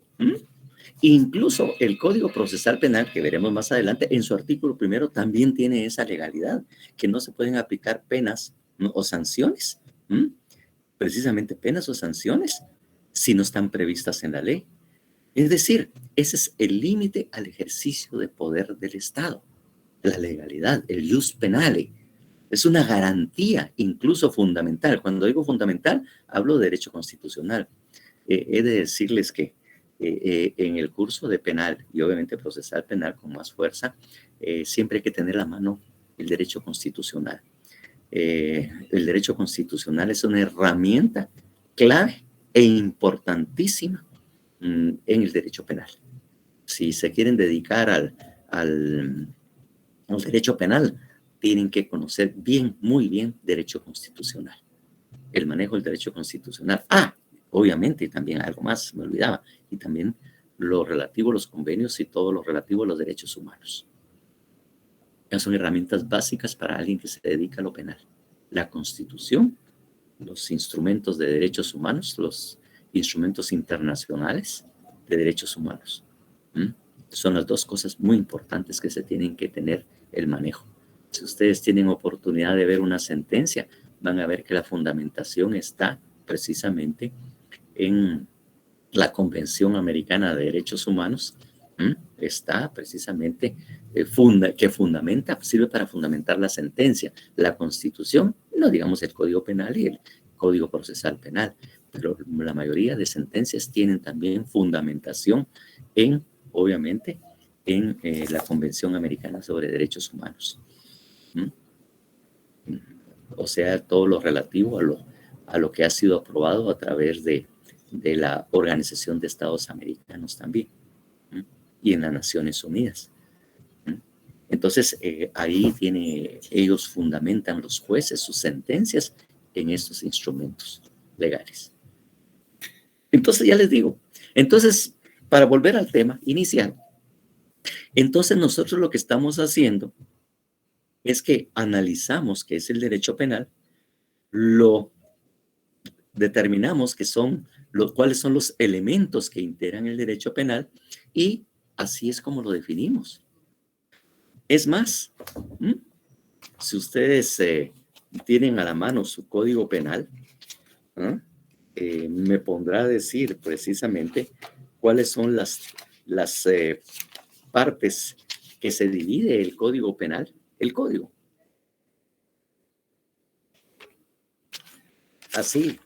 Speaker 2: Incluso el Código Procesal Penal, que veremos más adelante, en su artículo primero también tiene esa legalidad, que no se pueden aplicar penas o sanciones, precisamente penas o sanciones, si no están previstas en la ley. Es decir, ese es el límite al ejercicio de poder del Estado, la legalidad, el ius penale. Es una garantía incluso fundamental. Cuando digo fundamental, hablo de derecho constitucional. He de decirles que en el curso de penal y obviamente procesal penal con más fuerza, siempre hay que tener a la mano el derecho constitucional. El derecho constitucional es una herramienta clave e importantísima en el derecho penal. Si se quieren dedicar el derecho penal, tienen que conocer bien, muy bien, derecho constitucional. El manejo del derecho constitucional. Obviamente, también algo más, me olvidaba, y también lo relativo a los convenios y todo lo relativo a los derechos humanos. Esas son herramientas básicas para alguien que se dedica a lo penal. La Constitución, los instrumentos de derechos humanos, los instrumentos internacionales de derechos humanos. Son las dos cosas muy importantes que se tienen que tener el manejo. Si ustedes tienen oportunidad de ver una sentencia, van a ver que la fundamentación está precisamente en la Convención Americana de Derechos Humanos. Está precisamente que fundamenta, sirve para fundamentar la sentencia, la Constitución, no digamos el Código Penal y el Código Procesal Penal, pero la mayoría de sentencias tienen también fundamentación obviamente, en la Convención Americana sobre Derechos Humanos. O sea, todo lo relativo a lo que ha sido aprobado a través de la Organización de Estados Americanos también, y en las Naciones Unidas. Entonces, ahí ellos fundamentan, los jueces, sus sentencias en estos instrumentos legales. Entonces, ya les digo, para volver al tema inicial, entonces nosotros lo que estamos haciendo es que analizamos qué es el derecho penal, lo determinamos cuáles son los elementos que integran el derecho penal y así es como lo definimos. Es más, si ustedes tienen a la mano su código penal, me pondrá a decir precisamente cuáles son las partes que se divide el código penal, el código. Así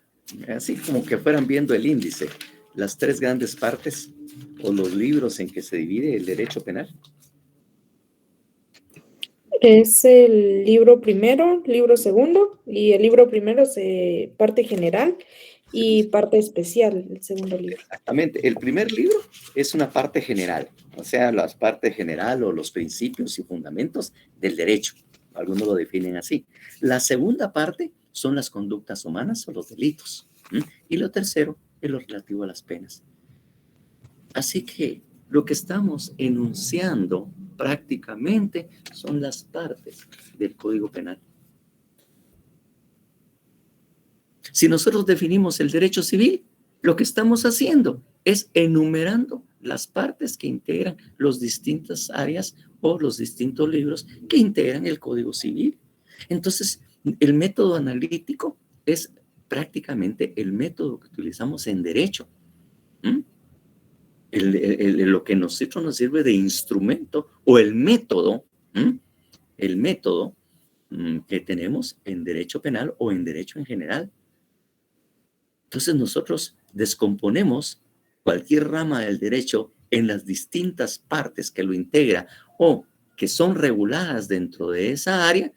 Speaker 2: como que fueran viendo el índice, las tres grandes partes o los libros en que se divide el derecho penal.
Speaker 10: Es el libro primero, libro segundo, y el libro primero es parte general y parte especial, el segundo libro.
Speaker 2: Exactamente. El primer libro es una parte general, o sea, la parte general o los principios y fundamentos del derecho. Algunos lo definen así. La segunda parte son las conductas humanas o los delitos. Y lo tercero es lo relativo a las penas. Así que lo que estamos enunciando prácticamente son las partes del Código Penal. Si nosotros definimos el derecho civil, lo que estamos haciendo es enumerando las partes que integran las distintas áreas o los distintos libros que integran el Código Civil. Entonces, el método analítico es prácticamente el método que utilizamos en derecho. Lo que nosotros nos sirve de instrumento o el método que tenemos en derecho penal o en derecho en general. Entonces nosotros descomponemos cualquier rama del derecho en las distintas partes que lo integra o que son reguladas dentro de esa área,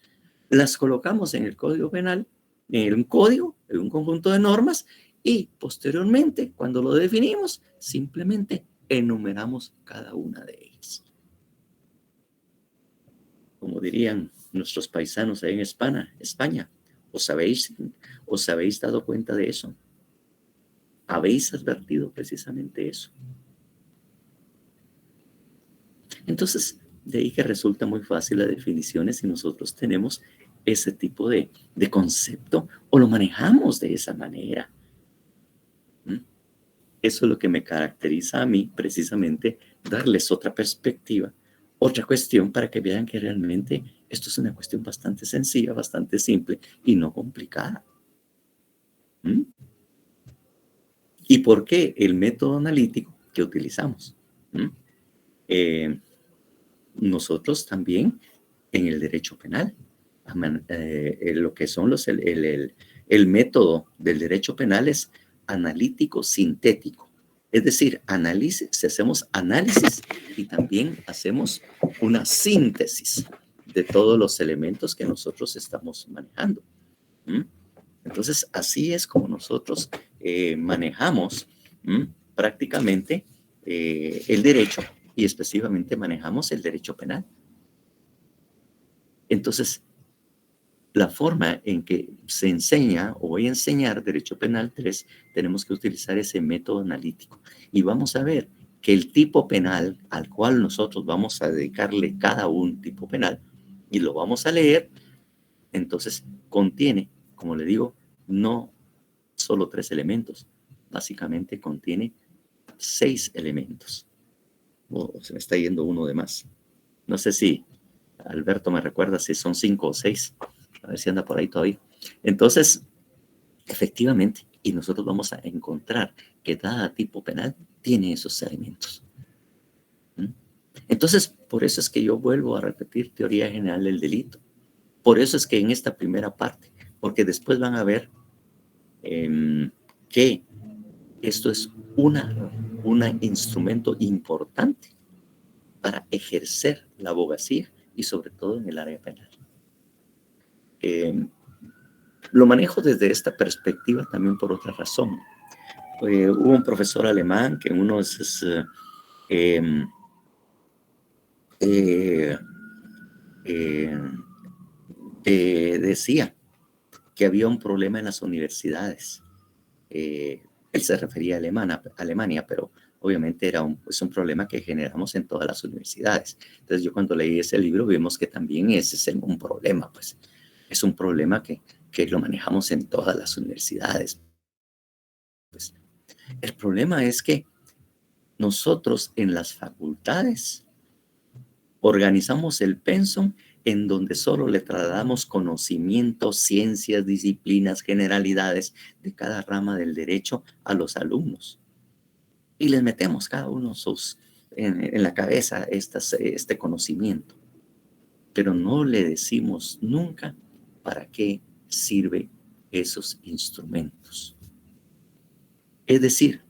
Speaker 2: las colocamos en el Código Penal, en un código, en un conjunto de normas, y posteriormente, cuando lo definimos, simplemente enumeramos cada una de ellas. Como dirían nuestros paisanos ahí en España, ¿os habéis dado cuenta de eso? ¿Habéis advertido precisamente eso? Entonces, de ahí que resulta muy fácil la definición si nosotros tenemos ese tipo de concepto o lo manejamos de esa manera. Eso es lo que me caracteriza a mí, precisamente, darles otra perspectiva, otra cuestión para que vean que realmente esto es una cuestión bastante sencilla, bastante simple y no complicada. ¿Y por qué el método analítico que utilizamos? Nosotros también en el derecho penal, lo que son el método del derecho penal es analítico sintético. Es decir, hacemos análisis y también hacemos una síntesis de todos los elementos que nosotros estamos manejando. Entonces, así es como nosotros manejamos prácticamente el derecho y específicamente manejamos el derecho penal. Entonces, la forma en que se enseña o voy a enseñar Derecho Penal 3, tenemos que utilizar ese método analítico. Y vamos a ver que el tipo penal al cual nosotros vamos a dedicarle cada un tipo penal y lo vamos a leer, entonces contiene, como le digo, no solo 3 elementos, básicamente contiene 6 elementos. Se me está yendo uno de más. No sé si Alberto me recuerda si son 5 o 6. A ver si anda por ahí todavía. Entonces, efectivamente, y nosotros vamos a encontrar que cada tipo penal tiene esos elementos. Entonces, por eso es que yo vuelvo a repetir teoría general del delito. Por eso es que en esta primera parte, porque después van a ver que esto es un instrumento importante para ejercer la abogacía y sobre todo en el área penal. Lo manejo desde esta perspectiva también por otra razón. Hubo un profesor alemán que en uno de sus decía que había un problema en las universidades. Él se refería a Alemania, pero obviamente es un problema que generamos en todas las universidades. Entonces yo cuando leí ese libro vimos que también ese es un problema, pues es un problema que lo manejamos en todas las universidades. Pues, el problema es que nosotros en las facultades organizamos el pensum en donde solo le trasladamos conocimientos, ciencias, disciplinas, generalidades de cada rama del derecho a los alumnos. Y les metemos cada uno en la cabeza este conocimiento. Pero no le decimos nunca para qué sirven esos instrumentos. Es decir,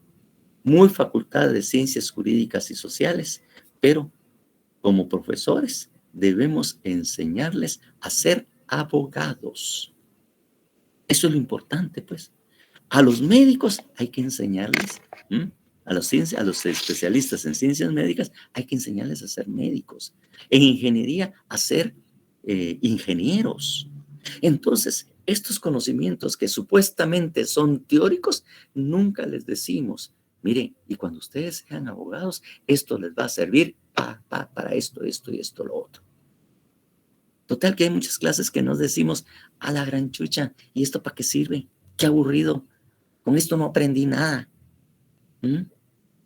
Speaker 2: muy facultad de ciencias jurídicas y sociales, pero como profesores debemos enseñarles a ser abogados. Eso es lo importante, pues. A los médicos hay que enseñarles, a los especialistas en ciencias médicas hay que enseñarles a ser médicos. En ingeniería a ser ingenieros. Entonces, estos conocimientos que supuestamente son teóricos, nunca les decimos, miren, y cuando ustedes sean abogados, esto les va a servir para esto, esto y esto, lo otro. Total que hay muchas clases que nos decimos, a la gran chucha, ¿y esto para qué sirve? Qué aburrido, con esto no aprendí nada.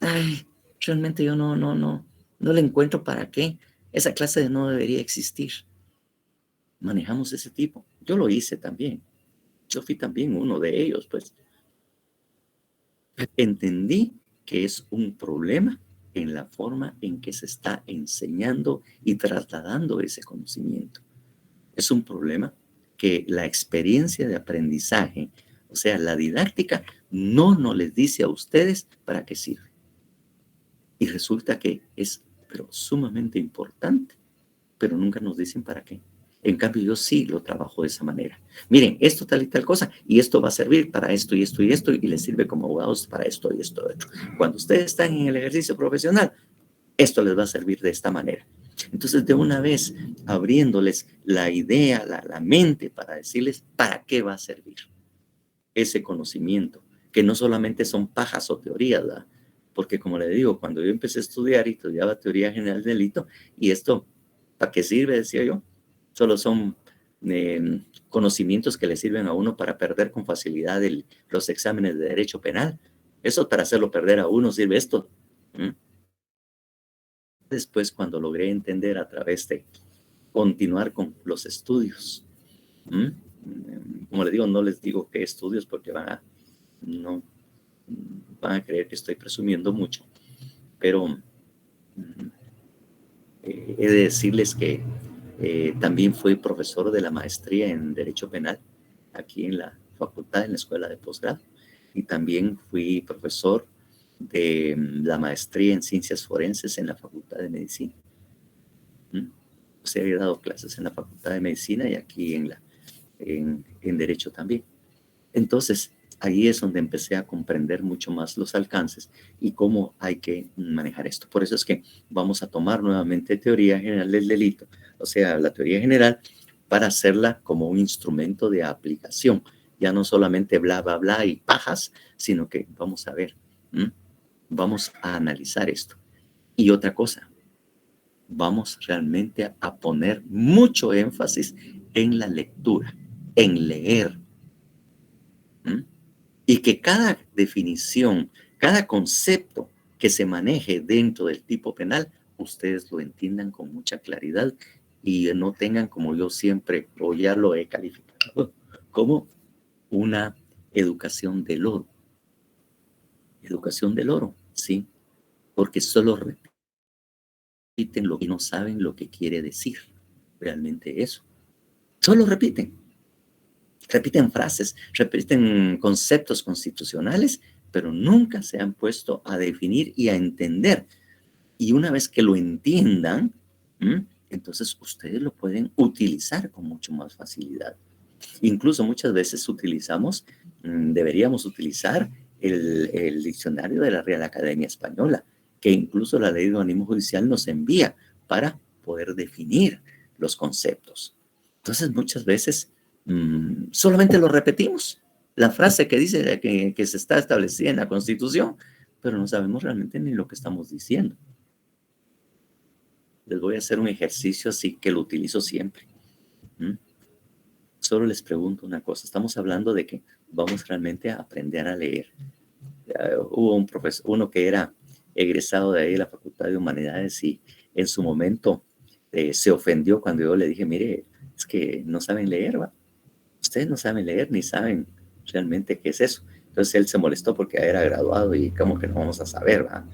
Speaker 2: Ay, realmente yo no le encuentro para qué. Esa clase no debería existir. Manejamos ese tipo. Yo lo hice también. Yo fui también uno de ellos, pues. Entendí que es un problema en la forma en que se está enseñando y trasladando ese conocimiento. Es un problema que la experiencia de aprendizaje, o sea, la didáctica, no nos les dice a ustedes para qué sirve. Y resulta que es sumamente importante, pero nunca nos dicen para qué. En cambio, yo sí lo trabajo de esa manera. Miren, esto tal y tal cosa, y esto va a servir para esto y esto y esto, y les sirve como abogados para esto y esto y otro. Cuando ustedes están en el ejercicio profesional, esto les va a servir de esta manera. Entonces, de una vez, abriéndoles la idea, la mente, para decirles para qué va a servir ese conocimiento, que no solamente son pajas o teorías, ¿verdad? Porque como le digo, cuando yo empecé a estudiar y estudiaba teoría general del delito, y esto, ¿para qué sirve? Decía yo. Solo son conocimientos que le sirven a uno para perder con facilidad los exámenes de derecho penal. Eso para hacerlo perder a uno sirve esto. Después, cuando logré entender a través de continuar con los estudios, como le digo, no les digo qué estudios porque van a creer que estoy presumiendo mucho, pero he de decirles que también fui profesor de la maestría en Derecho Penal aquí en la facultad, en la escuela de posgrado, y también fui profesor de la maestría en Ciencias Forenses en la Facultad de Medicina. O sea, he dado clases en la Facultad de Medicina y aquí en Derecho también. Entonces, ahí es donde empecé a comprender mucho más los alcances y cómo hay que manejar esto. Por eso es que vamos a tomar nuevamente teoría general del delito, o sea, la teoría general, para hacerla como un instrumento de aplicación. Ya no solamente bla, bla, bla y pajas, sino que vamos a ver, vamos a analizar esto. Y otra cosa, vamos realmente a poner mucho énfasis en la lectura, en leer. Y que cada definición, cada concepto que se maneje dentro del tipo penal, ustedes lo entiendan con mucha claridad y no tengan, como yo siempre, o ya lo he calificado, como una educación del oro. Educación del oro, sí, porque solo repiten lo que no saben lo que quiere decir realmente eso. Solo repiten frases, repiten conceptos constitucionales, pero nunca se han puesto a definir y a entender. Y una vez que lo entiendan, entonces ustedes lo pueden utilizar con mucho más facilidad. Incluso muchas veces deberíamos utilizar el diccionario de la Real Academia Española, que incluso la ley de organismo judicial nos envía para poder definir los conceptos. Entonces muchas veces solamente lo repetimos, la frase que dice que se está establecida en la Constitución, pero no sabemos realmente ni lo que estamos diciendo. Les voy a hacer un ejercicio así que lo utilizo siempre. Solo les pregunto una cosa. Estamos hablando de que vamos realmente a aprender a leer. Hubo un profesor, uno que era egresado de ahí de la Facultad de Humanidades y en su momento se ofendió cuando yo le dije, mire, es que no saben leer, ¿va? Ustedes no saben leer ni saben realmente qué es eso. Entonces él se molestó porque era graduado y como que no vamos a saber, ¿va?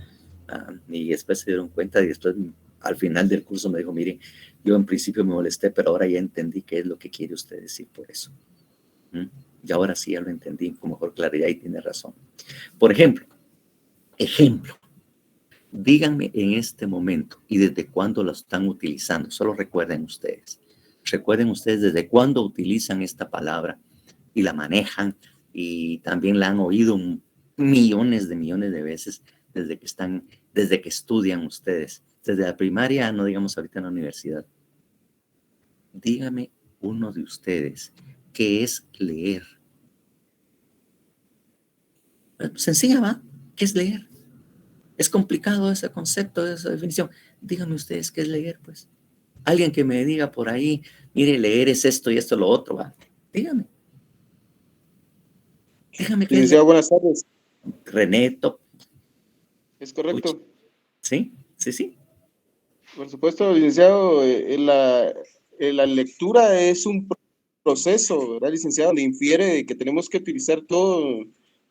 Speaker 2: Y después se dieron cuenta y después al final del curso me dijo, mire, yo en principio me molesté, pero ahora ya entendí qué es lo que quiere usted decir por eso. Y ahora sí ya lo entendí con mejor claridad y tiene razón. Por ejemplo, díganme en este momento y desde cuándo lo están utilizando. Solo recuerden ustedes desde cuándo utilizan esta palabra y la manejan y también la han oído millones de veces desde que estudian ustedes. Desde la primaria, no digamos ahorita en la universidad. Dígame uno de ustedes, ¿qué es leer? Sencilla, ¿va? ¿Qué es leer? Es complicado ese concepto, esa definición. Díganme ustedes qué es leer, pues. Alguien que me diga por ahí, mire, leer es esto y esto, lo otro, ¿va? Dígame. Dígame qué es leer.
Speaker 6: Buenas tardes.
Speaker 2: René Top.
Speaker 6: ¿Es correcto?
Speaker 2: Sí, sí, sí.
Speaker 6: Por supuesto, licenciado, la lectura es un proceso, ¿verdad, licenciado? Donde infiere de que tenemos que utilizar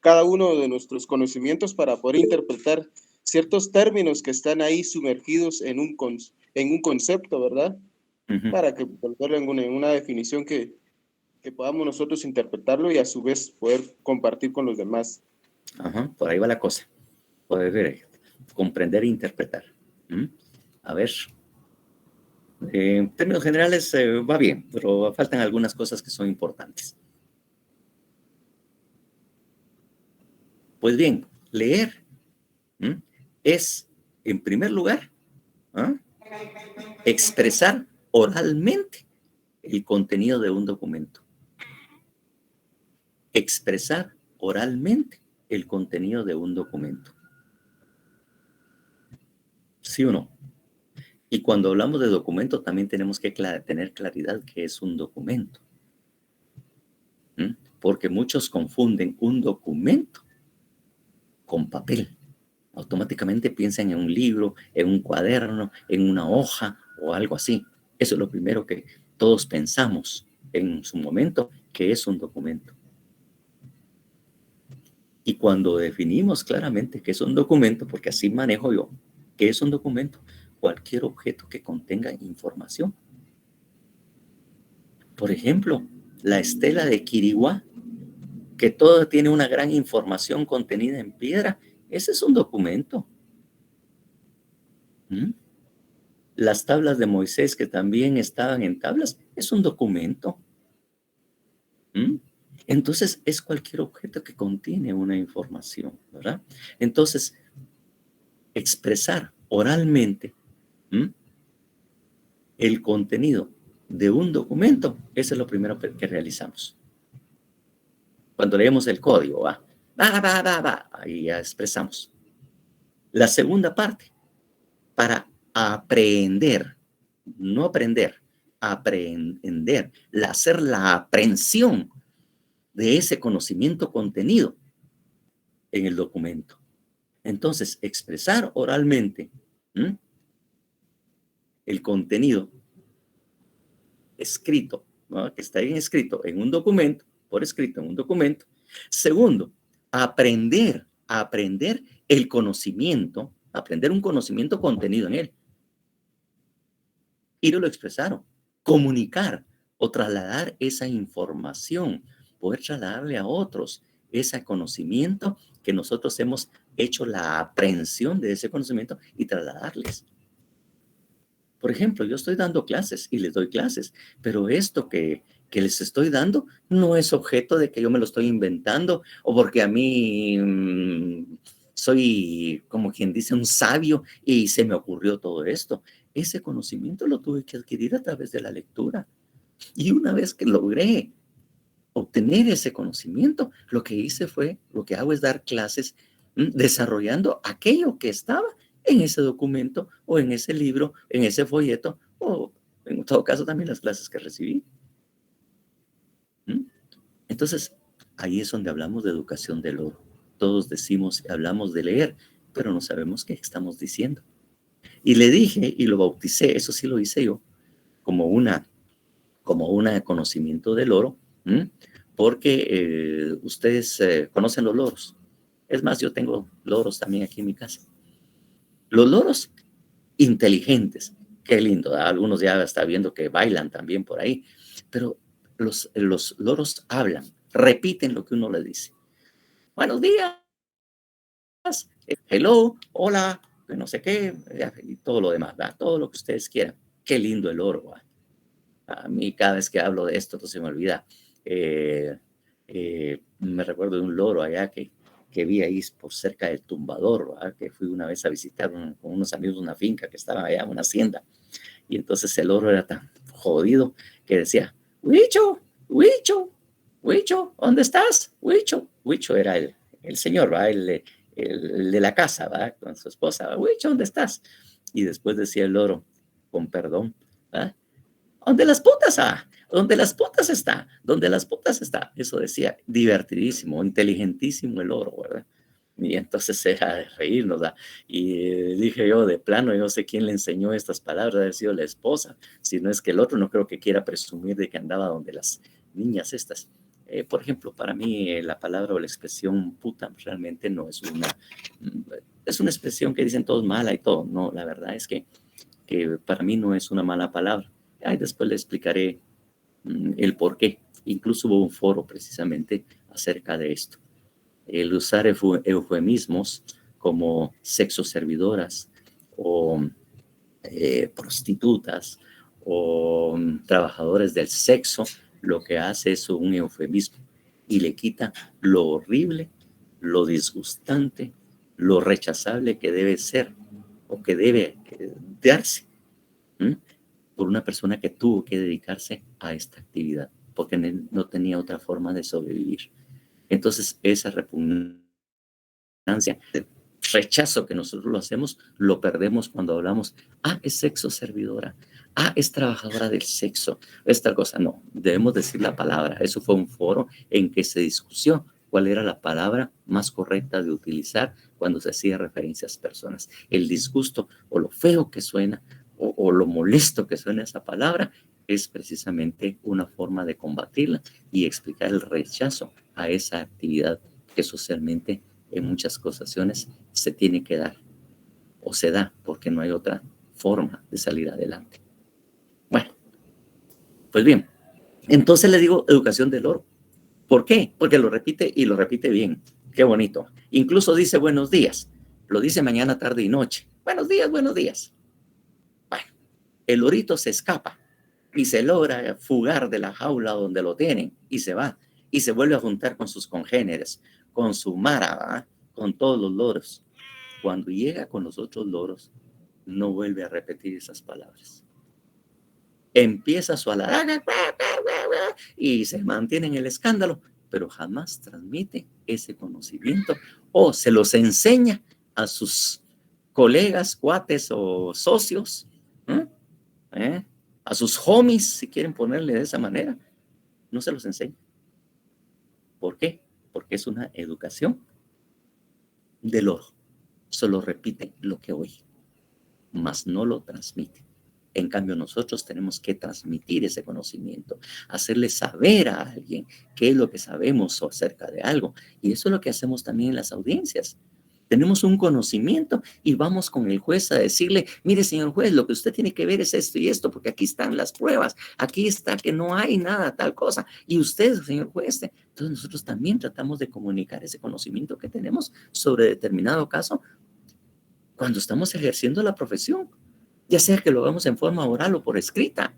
Speaker 6: cada uno de nuestros conocimientos para poder interpretar ciertos términos que están ahí sumergidos en un concepto, ¿verdad? Para que ponerlo en una definición que podamos nosotros interpretarlo y a su vez poder compartir con los demás.
Speaker 2: Ajá, por ahí va la cosa. Poder comprender e interpretar. A ver, en términos generales va bien, pero faltan algunas cosas que son importantes. Pues bien, leer es, en primer lugar, expresar oralmente el contenido de un documento. Expresar oralmente el contenido de un documento. ¿Sí o no? Y cuando hablamos de documento, también tenemos que tener claridad qué es un documento. Porque muchos confunden un documento con papel. Automáticamente piensan en un libro, en un cuaderno, en una hoja o algo así. Eso es lo primero que todos pensamos en su momento, que es un documento. Y cuando definimos claramente qué es un documento, porque así manejo yo, ¿qué es un documento? Cualquier objeto que contenga información. Por ejemplo, la estela de Quiriguá, que todo tiene una gran información contenida en piedra, ese es un documento. Las tablas de Moisés, que también estaban en tablas, es un documento. Entonces, es cualquier objeto que contiene una información, ¿verdad? Entonces, expresar oralmente el contenido de un documento, eso es lo primero que realizamos. Cuando leemos el código, ahí ya expresamos. La segunda parte, para aprender, no aprender, aprender, hacer la aprehensión de ese conocimiento contenido en el documento. Entonces, expresar oralmente el contenido escrito, ¿no? Que está bien escrito en un documento, por escrito en un documento. Segundo, aprender el conocimiento, aprender un conocimiento contenido en él. Y lo expresaron, comunicar o trasladar esa información, poder trasladarle a otros ese conocimiento que nosotros hemos hecho la aprehensión de ese conocimiento y trasladarles. Por ejemplo, yo estoy dando clases y les doy clases, pero esto que les estoy dando no es objeto de que yo me lo estoy inventando o porque a mí soy, como quien dice, un sabio y se me ocurrió todo esto. Ese conocimiento lo tuve que adquirir a través de la lectura. Y una vez que logré obtener ese conocimiento, lo que hago es dar clases desarrollando aquello que estaba en ese documento o en ese libro, en ese folleto, o en todo caso también las clases que recibí. Entonces, ahí es donde hablamos de educación del oro. Todos hablamos de leer, pero no sabemos qué estamos diciendo. Y le dije, y lo bauticé, eso sí lo hice yo, como una conocimiento del oro, porque ustedes conocen los loros. Es más, yo tengo loros también aquí en mi casa. Los loros inteligentes, qué lindo, ¿verdad? Algunos ya están viendo que bailan también por ahí, pero los loros hablan, repiten lo que uno les dice. Buenos días, hello, hola, no sé qué, y todo lo demás, ¿verdad? Todo lo que ustedes quieran. Qué lindo el loro, ¿verdad? A mí cada vez que hablo de esto, no se me olvida. Me recuerdo de un loro allá que vi ahí por cerca del Tumbador, ¿verdad? Que fui una vez a visitar con unos amigos una finca que estaba allá, una hacienda. Y entonces el loro era tan jodido que decía, Huicho, Huicho, Huicho, ¿dónde estás? Huicho. Huicho era el señor, ¿verdad? El de la casa, ¿verdad? Con su esposa. Huicho, ¿dónde estás? Y después decía el loro, con perdón, ¿verdad? ¿Dónde las putas está? ¿Dónde las putas está? ¿Dónde las putas está? Eso decía, divertidísimo, inteligentísimo el loro, ¿verdad? Y entonces era de reírnos, ¿verdad? Y dije yo, de plano, yo no sé quién le enseñó estas palabras, debe haber sido la esposa, si no es que el otro no creo que quiera presumir de que andaba donde las niñas estas. Por ejemplo, para mí la palabra o la expresión puta realmente no es es una expresión que dicen todos mala y todo. No, la verdad es que para mí no es una mala palabra. Ay, después le explicaré el por qué. Incluso hubo un foro precisamente acerca de esto. El usar eufemismos como sexoservidoras o prostitutas o trabajadores del sexo, lo que hace es un eufemismo y le quita lo horrible, lo disgustante, lo rechazable que debe ser o que debe darse por una persona que tuvo que dedicarse a esta actividad porque no tenía otra forma de sobrevivir. Entonces, esa repugnancia, el rechazo que nosotros lo hacemos, lo perdemos cuando hablamos, es sexo servidora, es trabajadora del sexo, esta cosa. No, debemos decir la palabra. Eso fue un foro en que se discutió cuál era la palabra más correcta de utilizar cuando se hacía referencia a las personas. El disgusto o lo feo que suena o lo molesto que suena esa palabra es precisamente una forma de combatirla y explicar el rechazo a esa actividad que socialmente en muchas ocasiones se tiene que dar o se da porque no hay otra forma de salir adelante. Bueno, pues bien, entonces le digo educación del oro. ¿Por qué? Porque lo repite y lo repite bien. Qué bonito. Incluso dice buenos días. Lo dice mañana, tarde y noche. Buenos días, buenos días. Bueno, el lorito se escapa y se logra fugar de la jaula donde lo tienen y se va y se vuelve a juntar con sus congéneres, con su mara, ¿verdad? Con todos los loros. Cuando llega con los otros loros, no vuelve a repetir esas palabras. empieza su alarada y se mantiene en el escándalo, pero jamás transmite ese conocimiento o se los enseña a sus colegas, cuates o socios, a sus homies, si quieren ponerle de esa manera. No se los enseña. ¿Por qué? Porque es una educación del ojo. Solo repite lo que oye, mas no lo transmite. En cambio, nosotros tenemos que transmitir ese conocimiento, hacerle saber a alguien qué es lo que sabemos acerca de algo. Y eso es lo que hacemos también en las audiencias. Tenemos un conocimiento y vamos con el juez a decirle, mire, señor juez, lo que usted tiene que ver es esto y esto, porque aquí están las pruebas, aquí está que no hay nada, tal cosa. Y usted, señor juez, entonces nosotros también tratamos de comunicar ese conocimiento que tenemos sobre determinado caso cuando estamos ejerciendo la profesión, ya sea que lo hagamos en forma oral o por escrita.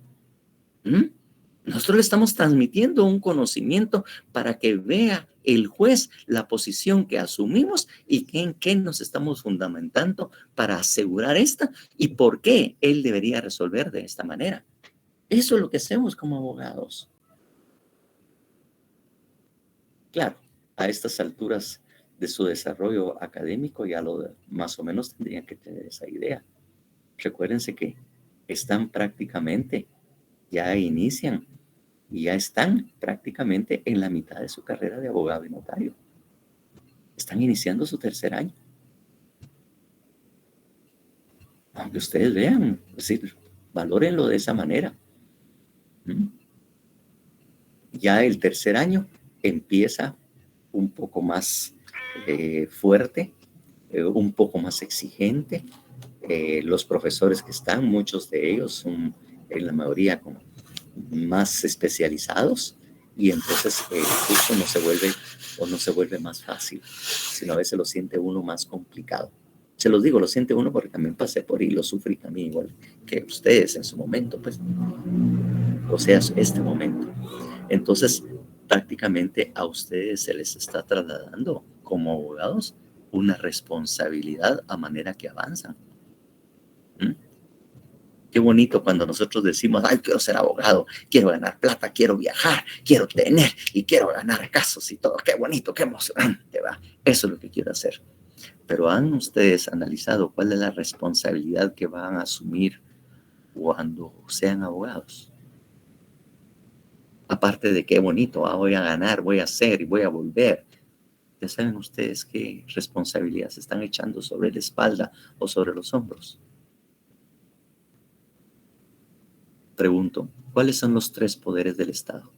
Speaker 2: Nosotros le estamos transmitiendo un conocimiento para que vea el juez la posición que asumimos y en qué nos estamos fundamentando para asegurar esta y por qué él debería resolver de esta manera. Eso es lo que hacemos como abogados. Claro, a estas alturas de su desarrollo académico ya más o menos tendrían que tener esa idea. Recuérdense que están prácticamente, ya inician y ya están prácticamente en la mitad de su carrera de abogado y notario. Están iniciando su tercer año. Aunque ustedes vean, es decir, valórenlo de esa manera. Ya el tercer año empieza un poco más fuerte, un poco más exigente. Los profesores que están, muchos de ellos son en la mayoría como más especializados y entonces el curso no se vuelve más fácil, sino a veces lo siente uno más complicado. Se los digo, lo siente uno porque también pasé por ahí, lo sufrí también igual que ustedes en su momento, pues, o sea, este momento. Entonces, prácticamente a ustedes se les está trasladando como abogados una responsabilidad a manera que avanzan. Qué bonito cuando nosotros decimos, ay, quiero ser abogado, quiero ganar plata, quiero viajar, quiero tener y quiero ganar casos y todo. Qué bonito, qué emocionante, ¿va? Eso es lo que quiero hacer. Pero ¿han ustedes analizado cuál es la responsabilidad que van a asumir cuando sean abogados? Aparte de qué bonito, voy a ganar, voy a hacer y voy a volver. ¿Ya saben ustedes qué responsabilidad se están echando sobre la espalda o sobre los hombros? Pregunto, ¿cuáles son los 3 poderes del Estado?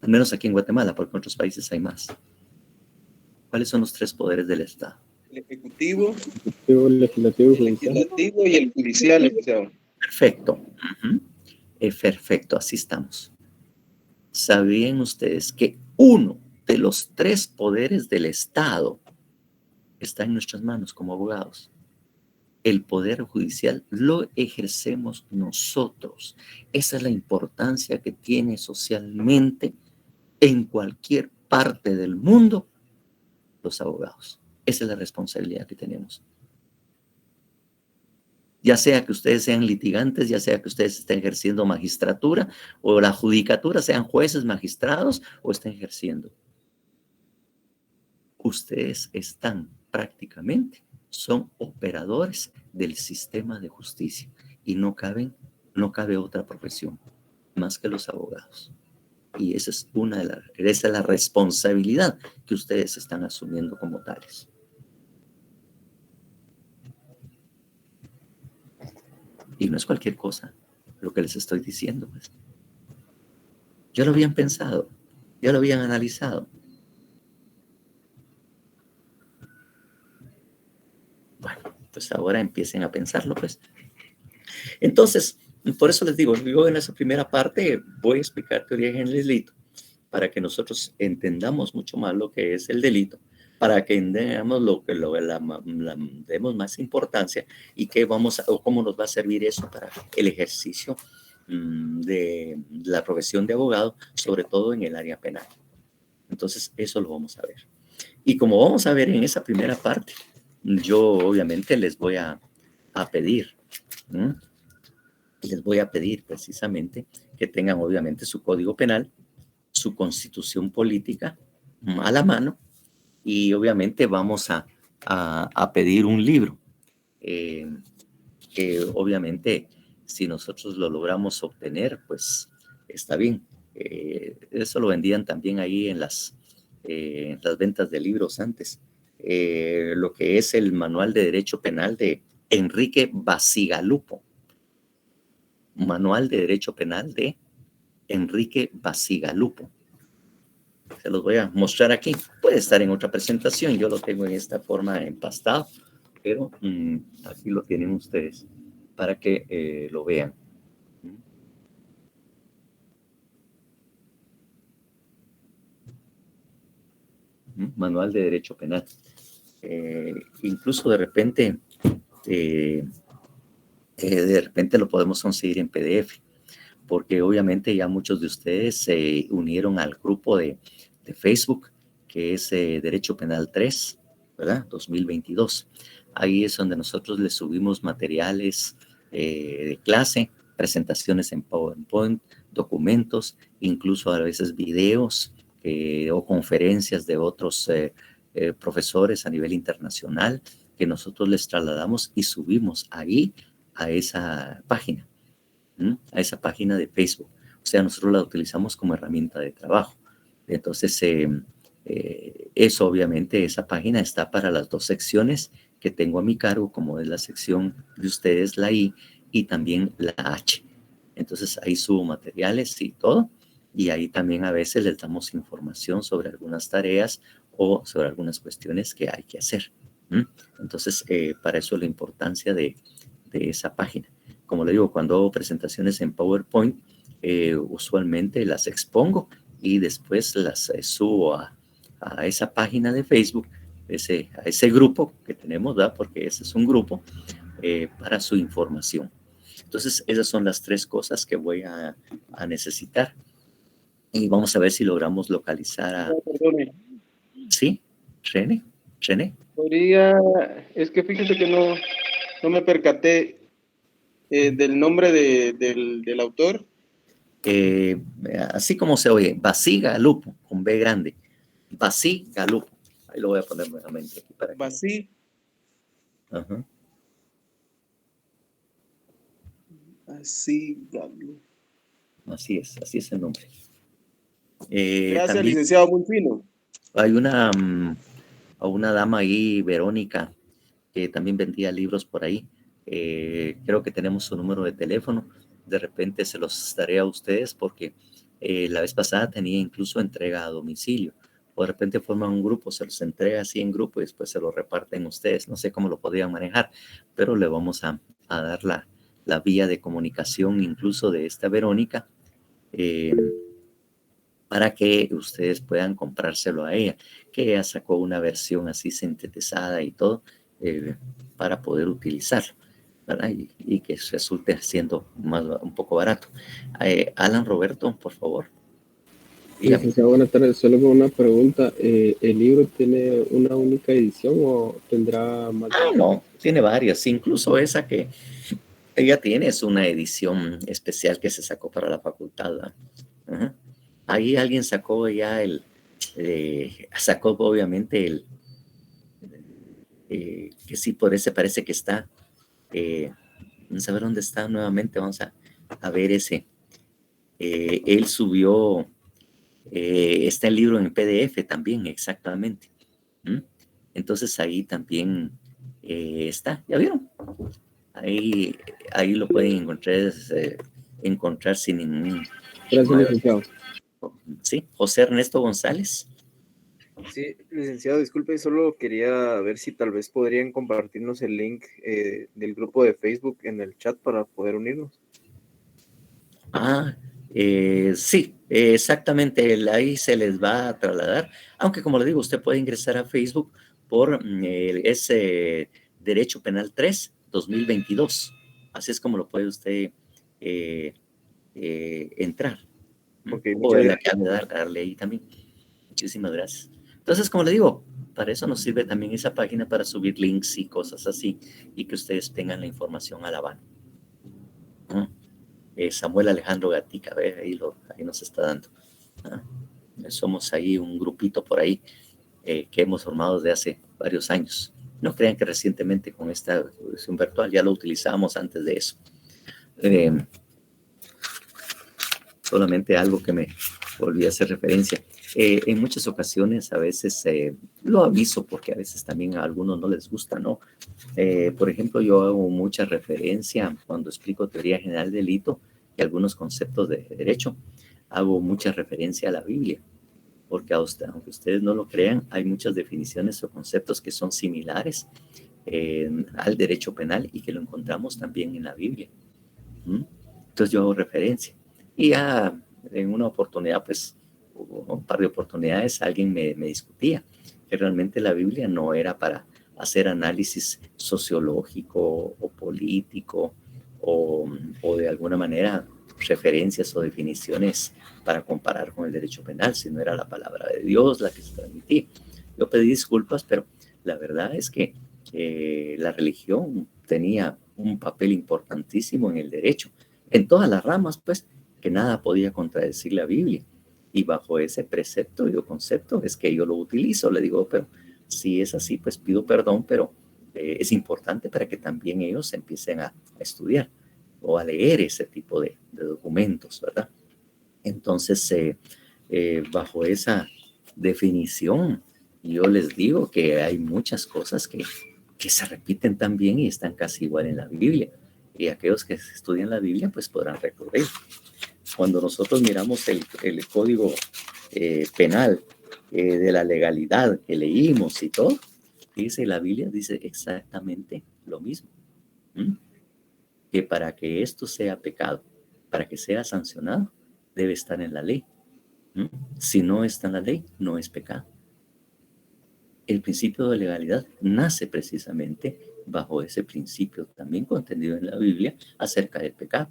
Speaker 2: Al menos aquí en Guatemala, porque en otros países hay más. ¿Cuáles son los 3 poderes del Estado?
Speaker 6: El ejecutivo,
Speaker 9: el legislativo
Speaker 6: y el judicial.
Speaker 2: Perfecto. Perfecto, así estamos. ¿Sabían ustedes que uno de los 3 poderes del Estado está en nuestras manos como abogados? El poder judicial lo ejercemos nosotros. Esa es la importancia que tiene socialmente en cualquier parte del mundo los abogados. Esa es la responsabilidad que tenemos. Ya sea que ustedes sean litigantes, ya sea que ustedes estén ejerciendo magistratura o la judicatura, sean jueces, magistrados o estén ejerciendo. Ustedes están prácticamente, son operadores del sistema de justicia y no cabe otra profesión más que los abogados. Y esa es esa es la responsabilidad que ustedes están asumiendo como tales. Y no es cualquier cosa lo que les estoy diciendo, pues. Ya lo habían pensado, ya lo habían analizado. Bueno, pues ahora empiecen a pensarlo, pues. Entonces, por eso les digo, yo en esa primera parte voy a explicar teoría en el delito para que nosotros entendamos mucho más lo que es el delito, para que entendamos demos más importancia y cómo nos va a servir eso para el ejercicio de la profesión de abogado, sobre todo en el área penal. Entonces, eso lo vamos a ver. Y como vamos a ver en esa primera parte, yo obviamente les voy a pedir les voy a pedir precisamente que tengan obviamente su código penal, su constitución política a la mano, y obviamente vamos a pedir un libro. Que obviamente si nosotros lo logramos obtener, pues está bien. Eso lo vendían también ahí en las ventas de libros antes. Lo que es el Manual de Derecho Penal de Enrique Bacigalupo. Manual de Derecho Penal de Enrique Bacigalupo. Se los voy a mostrar aquí. Puede estar en otra presentación. Yo lo tengo en esta forma empastado, pero aquí lo tienen ustedes para que lo vean. Manual de Derecho Penal. Incluso de repente lo podemos conseguir en PDF, porque obviamente ya muchos de ustedes se unieron al grupo de Facebook, que es Derecho Penal 3, ¿verdad? 2022. Ahí es donde nosotros les subimos materiales de clase, presentaciones en PowerPoint, documentos, incluso a veces videos o conferencias de otros profesores a nivel internacional que nosotros les trasladamos y subimos ahí a esa página, de Facebook. O sea, nosotros la utilizamos como herramienta de trabajo. Entonces, eso obviamente, esa página está para las dos secciones que tengo a mi cargo, como es la sección de ustedes, la I, y también la H. Entonces, ahí subo materiales y todo, y ahí también a veces les damos información sobre algunas tareas o sobre algunas cuestiones que hay que hacer. Entonces, para eso la importancia de esa página. Como le digo, cuando hago presentaciones en PowerPoint, usualmente las expongo y después las subo a esa página de Facebook, a ese grupo que tenemos, ¿verdad? Porque ese es un grupo para su información. Entonces, esas son las tres cosas que voy a necesitar. Y vamos a ver si logramos localizar a...
Speaker 6: Perdone.
Speaker 2: ¿Sí? ¿René?
Speaker 6: Es que fíjese que no me percaté del nombre del autor.
Speaker 2: Así como se oye, Bacigalupo, con B grande. Bacigalupo. Ahí lo voy a poner nuevamente aquí para que...
Speaker 6: Bacigalupo.
Speaker 2: Ajá. Así es el nombre.
Speaker 6: Gracias,
Speaker 2: también
Speaker 6: licenciado, muy fino.
Speaker 2: hay una dama ahí, Verónica, que también vendía libros por ahí. Creo que tenemos su número de teléfono. De repente se los daré a ustedes porque la vez pasada tenía incluso entrega a domicilio. O de repente forman un grupo, se los entrega así en grupo y después se lo reparten ustedes. No sé cómo lo podrían manejar, pero le vamos a dar la vía de comunicación incluso de esta Verónica para que ustedes puedan comprárselo a ella, que ella sacó una versión así sintetizada y todo para poder utilizarlo, ¿verdad? Y que resulte siendo un poco barato. Alan Roberto, por favor.
Speaker 9: Licenciado, buenas tardes. Solo una pregunta. ¿El libro tiene una única edición o tendrá más?
Speaker 2: No, tiene varias. Incluso esa que ella tiene es una edición especial que se sacó para la facultad, ¿verdad? Uh-huh. Ahí alguien sacó ya sacó obviamente que sí, por ese parece que está, vamos a ver dónde está nuevamente, vamos a ver ese. Él subió, está el libro en PDF también, exactamente. Entonces ahí también está, ¿ya vieron? Ahí lo pueden encontrar sin ningún...
Speaker 9: Gracias, licenciado.
Speaker 2: Sí, José Ernesto González.
Speaker 11: Sí, licenciado, disculpe, solo quería ver si tal vez podrían compartirnos el link del grupo de Facebook en el chat para poder unirnos.
Speaker 2: Sí, exactamente, ahí se les va a trasladar, aunque como le digo, usted puede ingresar a Facebook por ese Derecho Penal 3, 2022, así es como lo puede usted entrar.
Speaker 11: Okay,
Speaker 2: o en la que darle ahí también. Muchísimas gracias. Entonces, como le digo, para eso nos sirve también esa página para subir links y cosas así y que ustedes tengan la información a la mano. Samuel Alejandro Gatica, ahí nos está dando. Somos ahí un grupito por ahí que hemos formado desde hace varios años. No crean que recientemente con esta educación virtual, ya lo utilizábamos antes de eso. Solamente algo que me volví a hacer referencia. En muchas ocasiones, a veces lo aviso porque a veces también a algunos no les gusta, ¿no? Por ejemplo, yo hago mucha referencia cuando explico teoría general del delito y algunos conceptos de derecho. Hago mucha referencia a la Biblia, porque aunque ustedes no lo crean, hay muchas definiciones o conceptos que son similares al derecho penal y que lo encontramos también en la Biblia. Entonces yo hago referencia. Y ya en una oportunidad, pues, un par de oportunidades, alguien me discutía que realmente la Biblia no era para hacer análisis sociológico o político o de alguna manera referencias o definiciones para comparar con el derecho penal, sino era la palabra de Dios la que se transmitía. Yo pedí disculpas, pero la verdad es que la religión tenía un papel importantísimo en el derecho, en todas las ramas, pues, que nada podía contradecir la Biblia. Y bajo ese precepto o concepto es que yo lo utilizo. Le digo, pero si es así, pues pido perdón, pero es importante para que también ellos empiecen a estudiar o a leer ese tipo de documentos, ¿verdad? Entonces, bajo esa definición, yo les digo que hay muchas cosas que se repiten también y están casi igual en la Biblia. Y aquellos que estudian la Biblia, pues podrán recurrir. Cuando nosotros miramos el código penal de la legalidad que leímos y todo, dice la Biblia, dice exactamente lo mismo. Que para que esto sea pecado, para que sea sancionado, debe estar en la ley. Si no está en la ley, no es pecado. El principio de legalidad nace precisamente bajo ese principio también contenido en la Biblia acerca del pecado.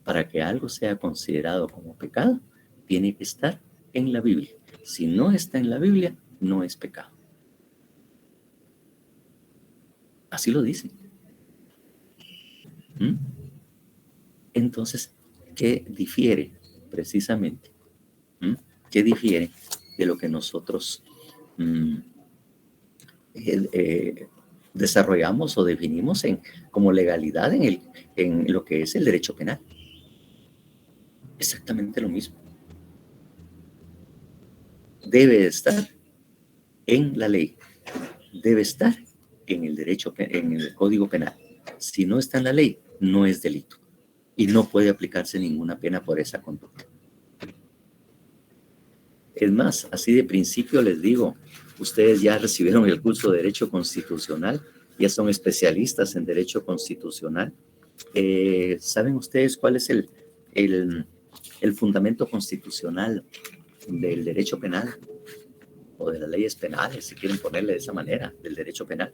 Speaker 2: Para que algo sea considerado como pecado, tiene que estar en la Biblia. Si no está en la Biblia, no es pecado. Así lo dice. Entonces, ¿qué difiere precisamente? ¿Qué difiere de lo que nosotros desarrollamos o definimos como legalidad en lo que es el derecho penal? Exactamente lo mismo. Debe estar en la ley, debe estar en el derecho, en el Código Penal. Si no está en la ley, no es delito y no puede aplicarse ninguna pena por esa conducta. Es más, así de principio les digo, ustedes ya recibieron el curso de Derecho Constitucional, ya son especialistas en Derecho Constitucional. ¿Saben ustedes cuál es el fundamento constitucional del derecho penal o de las leyes penales, si quieren ponerle de esa manera, del derecho penal?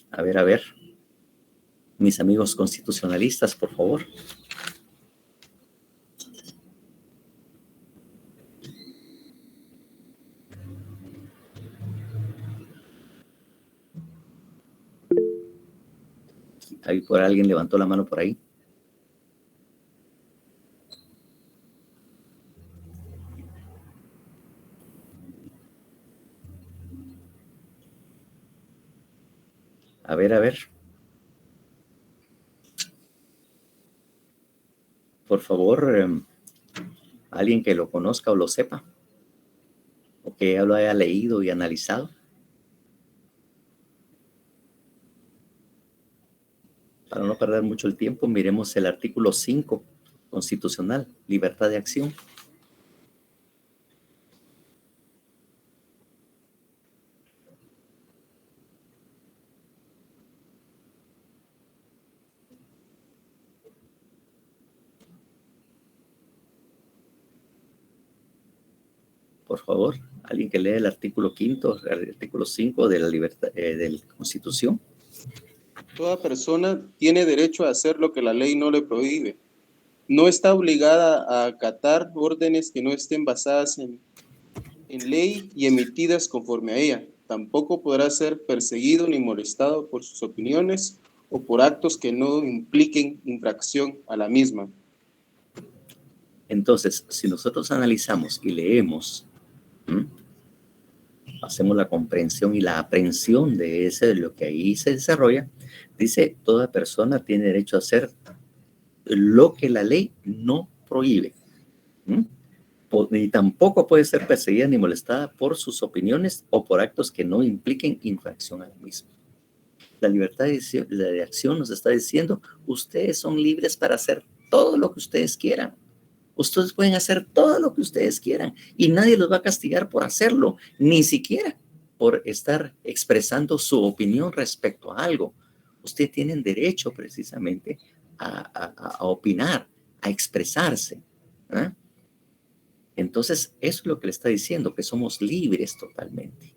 Speaker 2: A ver, mis amigos constitucionalistas, por favor. Ahí por alguien levantó la mano por ahí. A ver. Por favor, alguien que lo conozca o lo sepa, o que ya lo haya leído y analizado. Para no perder mucho el tiempo, miremos el artículo 5 constitucional, libertad de acción. por favor, alguien que lea el artículo 5, el artículo 5 de la libertad, de la Constitución.
Speaker 6: Toda persona tiene derecho a hacer lo que la ley no le prohíbe. No está obligada a acatar órdenes que no estén basadas en ley y emitidas conforme a ella. Tampoco podrá ser perseguido ni molestado por sus opiniones o por actos que no impliquen infracción a la misma.
Speaker 2: Entonces, si nosotros analizamos y leemos, hacemos la comprensión y la aprehensión de lo que ahí se desarrolla, dice, toda persona tiene derecho a hacer lo que la ley no prohíbe. Y tampoco puede ser perseguida ni molestada por sus opiniones o por actos que no impliquen infracción a la misma. La libertad de acción nos está diciendo, ustedes son libres para hacer todo lo que ustedes quieran. Ustedes pueden hacer todo lo que ustedes quieran y nadie los va a castigar por hacerlo, ni siquiera por estar expresando su opinión respecto a algo. Ustedes tienen derecho precisamente a opinar, a expresarse. Entonces, eso es lo que le está diciendo, que somos libres totalmente.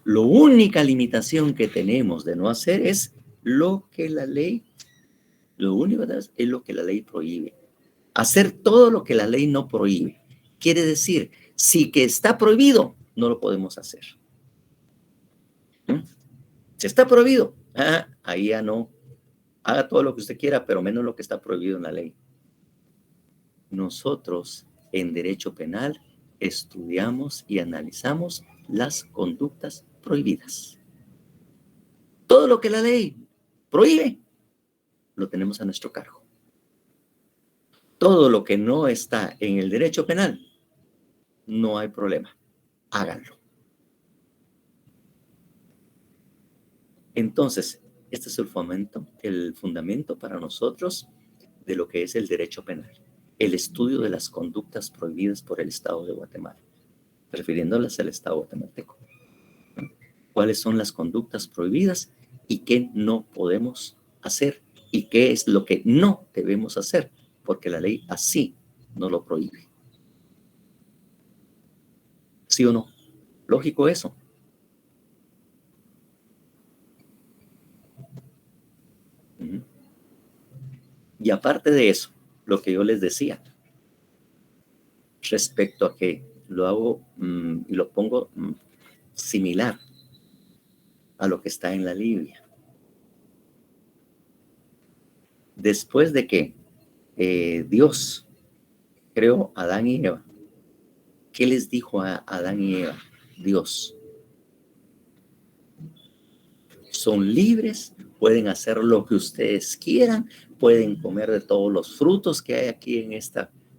Speaker 2: La única limitación que tenemos de no hacer es lo que la ley, lo único que es lo que la ley prohíbe. Hacer todo lo que la ley no prohíbe. Quiere decir, si que está prohibido, no lo podemos hacer. Si está prohibido, ahí ya no. Haga todo lo que usted quiera, pero menos lo que está prohibido en la ley. Nosotros, en derecho penal, estudiamos y analizamos las conductas prohibidas. Todo lo que la ley prohíbe, lo tenemos a nuestro cargo. Todo lo que no está en el derecho penal, no hay problema. Háganlo. Entonces, este es el fundamento para nosotros de lo que es el derecho penal. El estudio de las conductas prohibidas por el Estado de Guatemala, refiriéndolas al Estado guatemalteco. ¿Cuáles son las conductas prohibidas y qué no podemos hacer? ¿Y qué es lo que no debemos hacer? Porque la ley así no lo prohíbe. ¿Sí o no? Lógico eso. Y aparte de eso, lo que yo les decía, respecto a que lo hago y lo pongo similar a lo que está en la Biblia. Después de que Dios creó a Adán y Eva, ¿qué les dijo a Adán y Eva? Dios. Son libres, pueden hacer lo que ustedes quieran, pueden comer de todos los frutos que hay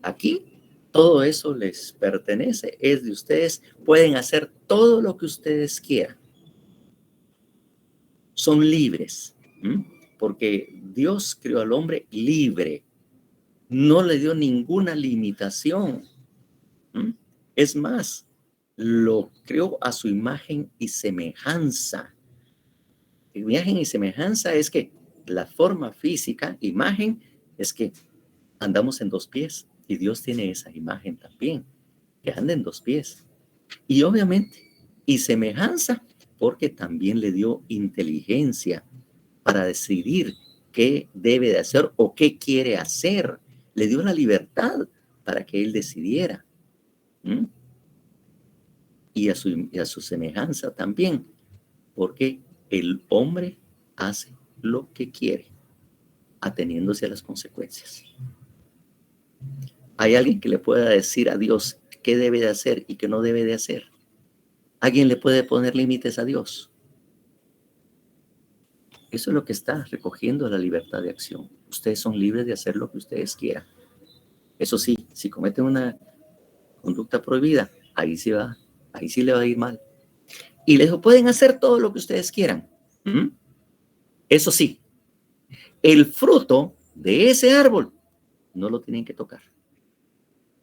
Speaker 2: aquí. Todo eso les pertenece, es de ustedes, pueden hacer todo lo que ustedes quieran. Son libres, porque Dios creó al hombre libre, no le dio ninguna limitación. Es más, lo creó a su imagen y semejanza. Imagen y semejanza es que la forma física, imagen, es que andamos en 2 pies y Dios tiene esa imagen también, que anda en 2 pies. Y obviamente, y semejanza, porque también le dio inteligencia para decidir qué debe de hacer o qué quiere hacer. Le dio la libertad para que él decidiera. Y a su semejanza también, porque el hombre hace lo que quiere, ateniéndose a las consecuencias. ¿Hay alguien que le pueda decir a Dios qué debe de hacer y qué no debe de hacer? ¿Alguien le puede poner límites a Dios? Eso es lo que está recogiendo la libertad de acción. Ustedes son libres de hacer lo que ustedes quieran. Eso sí, si cometen una conducta prohibida, ahí sí le va a ir mal. Y les pueden hacer todo lo que ustedes quieran. Eso sí, el fruto de ese árbol no lo tienen que tocar.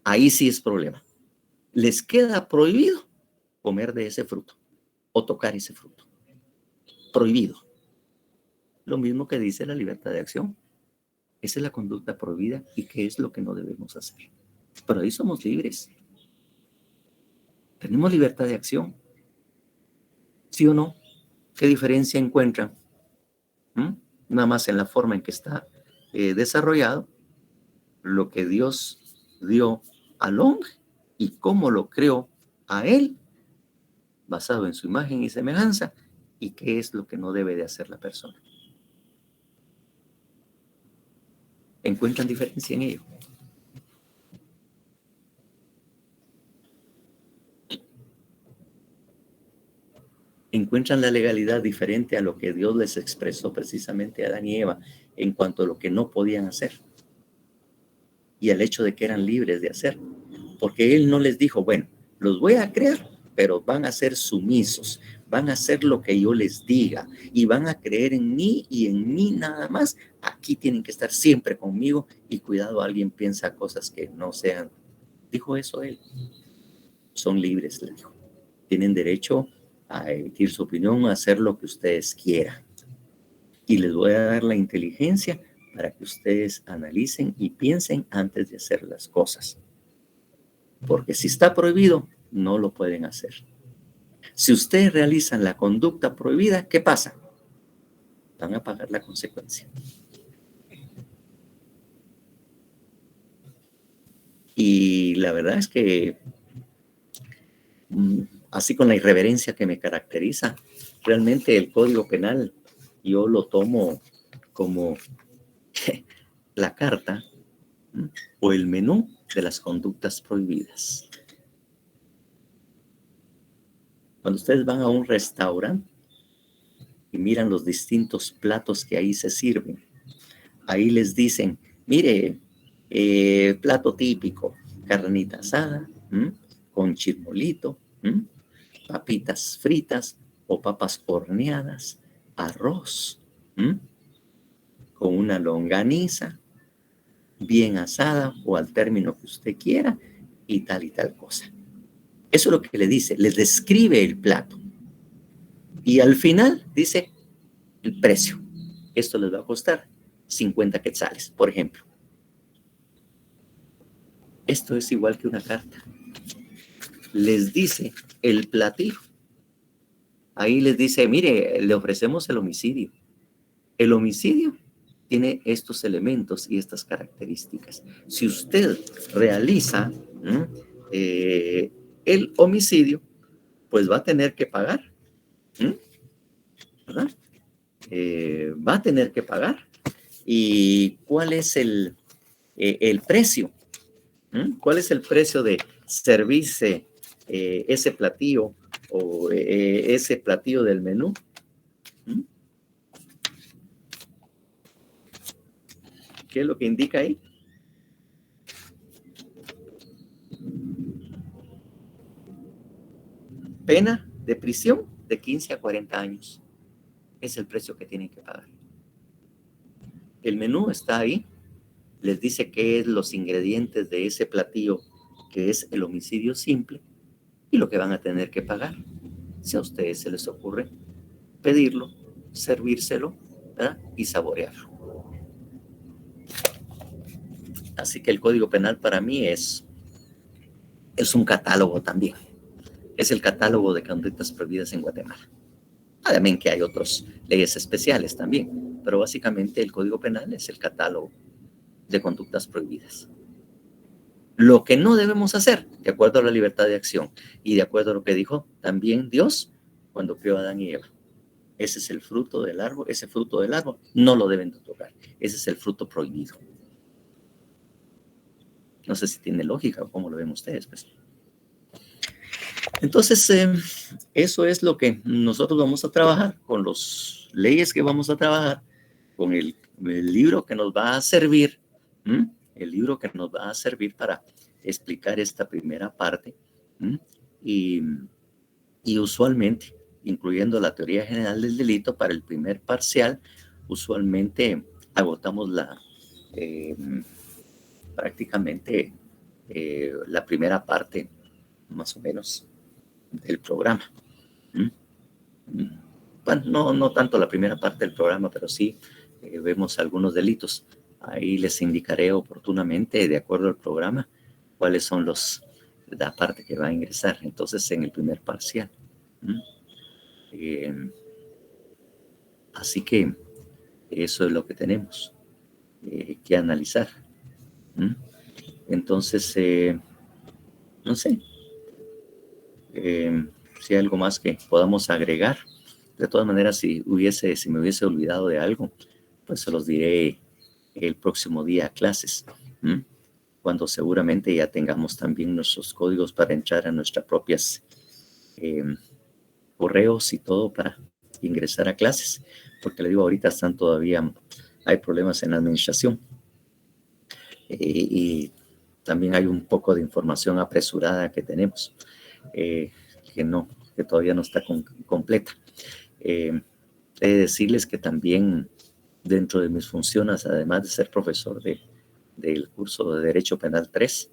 Speaker 2: Ahí sí es problema. Les queda prohibido comer de ese fruto o tocar ese fruto. Prohibido. Lo mismo que dice la libertad de acción. Esa es la conducta prohibida y qué es lo que no debemos hacer. Pero ahí somos libres. ¿Tenemos libertad de acción? ¿Sí o no? ¿Qué diferencia encuentran? Nada más en la forma en que está desarrollado lo que Dios dio al hombre y cómo lo creó a él, basado en su imagen y semejanza, y qué es lo que no debe de hacer la persona. ¿Encuentran diferencia en ello? ¿Encuentran la legalidad diferente a lo que Dios les expresó precisamente a Adán y Eva en cuanto a lo que no podían hacer? Y al hecho de que eran libres de hacer. Porque Él no les dijo, bueno, los voy a crear, pero van a ser sumisos, van a hacer lo que yo les diga y van a creer en mí y en mí nada más. Aquí tienen que estar siempre conmigo y cuidado, alguien piensa cosas que no sean. Dijo eso Él. Son libres, le dijo. Tienen derecho a emitir su opinión, a hacer lo que ustedes quieran. Y les voy a dar la inteligencia para que ustedes analicen y piensen antes de hacer las cosas. Porque si está prohibido, no lo pueden hacer. Si ustedes realizan la conducta prohibida, ¿qué pasa? Van a pagar la consecuencia. Y la verdad es que así con la irreverencia que me caracteriza, realmente el Código Penal yo lo tomo como la carta o el menú de las conductas prohibidas. Cuando ustedes van a un restaurante y miran los distintos platos que ahí se sirven, ahí les dicen, mire, plato típico, carnita asada, con chirmolito, papitas fritas o papas horneadas, arroz, con una longaniza bien asada o al término que usted quiera y tal cosa. Eso es lo que le dice, les describe el plato. Y al final dice el precio. Esto les va a costar 50 quetzales, por ejemplo. Esto es igual que una carta. Les dice el platillo. Ahí les dice, mire, le ofrecemos el homicidio. El homicidio tiene estos elementos y estas características. Si usted realiza el homicidio, pues va a tener que pagar. ¿Verdad? Va a tener que pagar. ¿Y cuál es el precio? ¿Cuál es el precio de servirse ese platillo o ese platillo del menú? ¿Qué es lo que indica ahí? Pena de prisión de 15 a 40 años. Es el precio que tienen que pagar. El menú está ahí. Les dice qué es los ingredientes de ese platillo que es el homicidio simple y lo que van a tener que pagar. Si a ustedes se les ocurre pedirlo, servírselo, ¿verdad? Y saborearlo. Así que el Código Penal para mí es un catálogo también. Es el catálogo de conductas prohibidas en Guatemala. Además que hay otras leyes especiales también, pero básicamente el Código Penal es el catálogo de conductas prohibidas. Lo que no debemos hacer, de acuerdo a la libertad de acción y de acuerdo a lo que dijo también Dios cuando creó a Adán y Eva. Ese es el fruto del árbol, ese fruto del árbol no lo deben de tocar. Ese es el fruto prohibido. No sé si tiene lógica o cómo lo ven ustedes, pues. Entonces, eso es lo que nosotros vamos a trabajar con las leyes que vamos a trabajar, con el libro que nos va a servir, el libro que nos va a servir para explicar esta primera parte, y usualmente, incluyendo la teoría general del delito, para el primer parcial, usualmente agotamos prácticamente la primera parte, más o menos, del programa. Bueno, no tanto la primera parte del programa, pero sí vemos algunos delitos. Ahí les indicaré oportunamente, de acuerdo al programa, cuáles son la parte que va a ingresar. Entonces, en el primer parcial. Así que eso es lo que tenemos que analizar. Entonces, no sé si hay algo más que podamos agregar. De todas maneras, si me hubiese olvidado de algo, pues se los diré el próximo día a clases, cuando seguramente ya tengamos también nuestros códigos para entrar a nuestras propias correos y todo para ingresar a clases, porque le digo, ahorita hay problemas en la administración y también hay un poco de información apresurada que tenemos, que todavía no está completa. He de decirles que también dentro de mis funciones, además de ser profesor del curso de Derecho Penal 3,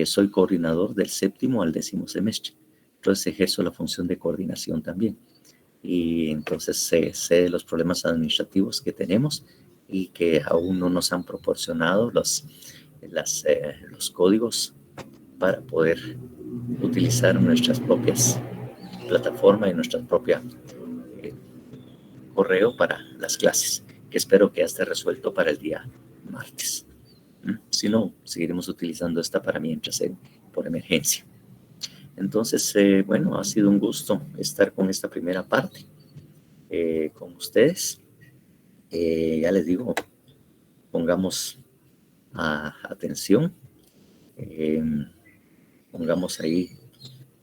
Speaker 2: soy coordinador del 7º al 10º semestre. Entonces ejerzo la función de coordinación también. Y entonces sé de los problemas administrativos que tenemos y que aún no nos han proporcionado los códigos para poder utilizar nuestras propias plataformas y nuestra propia correo para las clases, que espero que ya esté resuelto para el día martes. Si no, seguiremos utilizando esta para mientras por emergencia. Entonces, bueno, ha sido un gusto estar con esta primera parte con ustedes. Ya les digo, pongamos atención, pongamos ahí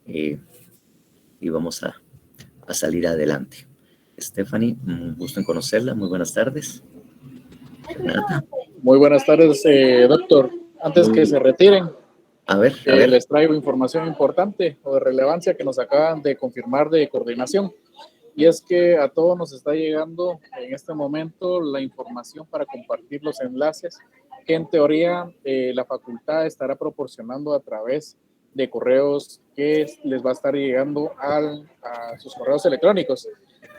Speaker 2: y vamos a salir adelante. Stephanie, un gusto en conocerla. Muy buenas tardes. Renata.
Speaker 1: Muy buenas tardes, doctor. Antes que se retiren,
Speaker 2: a ver.
Speaker 1: Les traigo información importante o de relevancia que nos acaban de confirmar de coordinación. Y es que a todos nos está llegando en este momento la información para compartir los enlaces que en teoría la facultad estará proporcionando a través de correos que les va a estar llegando a sus correos electrónicos.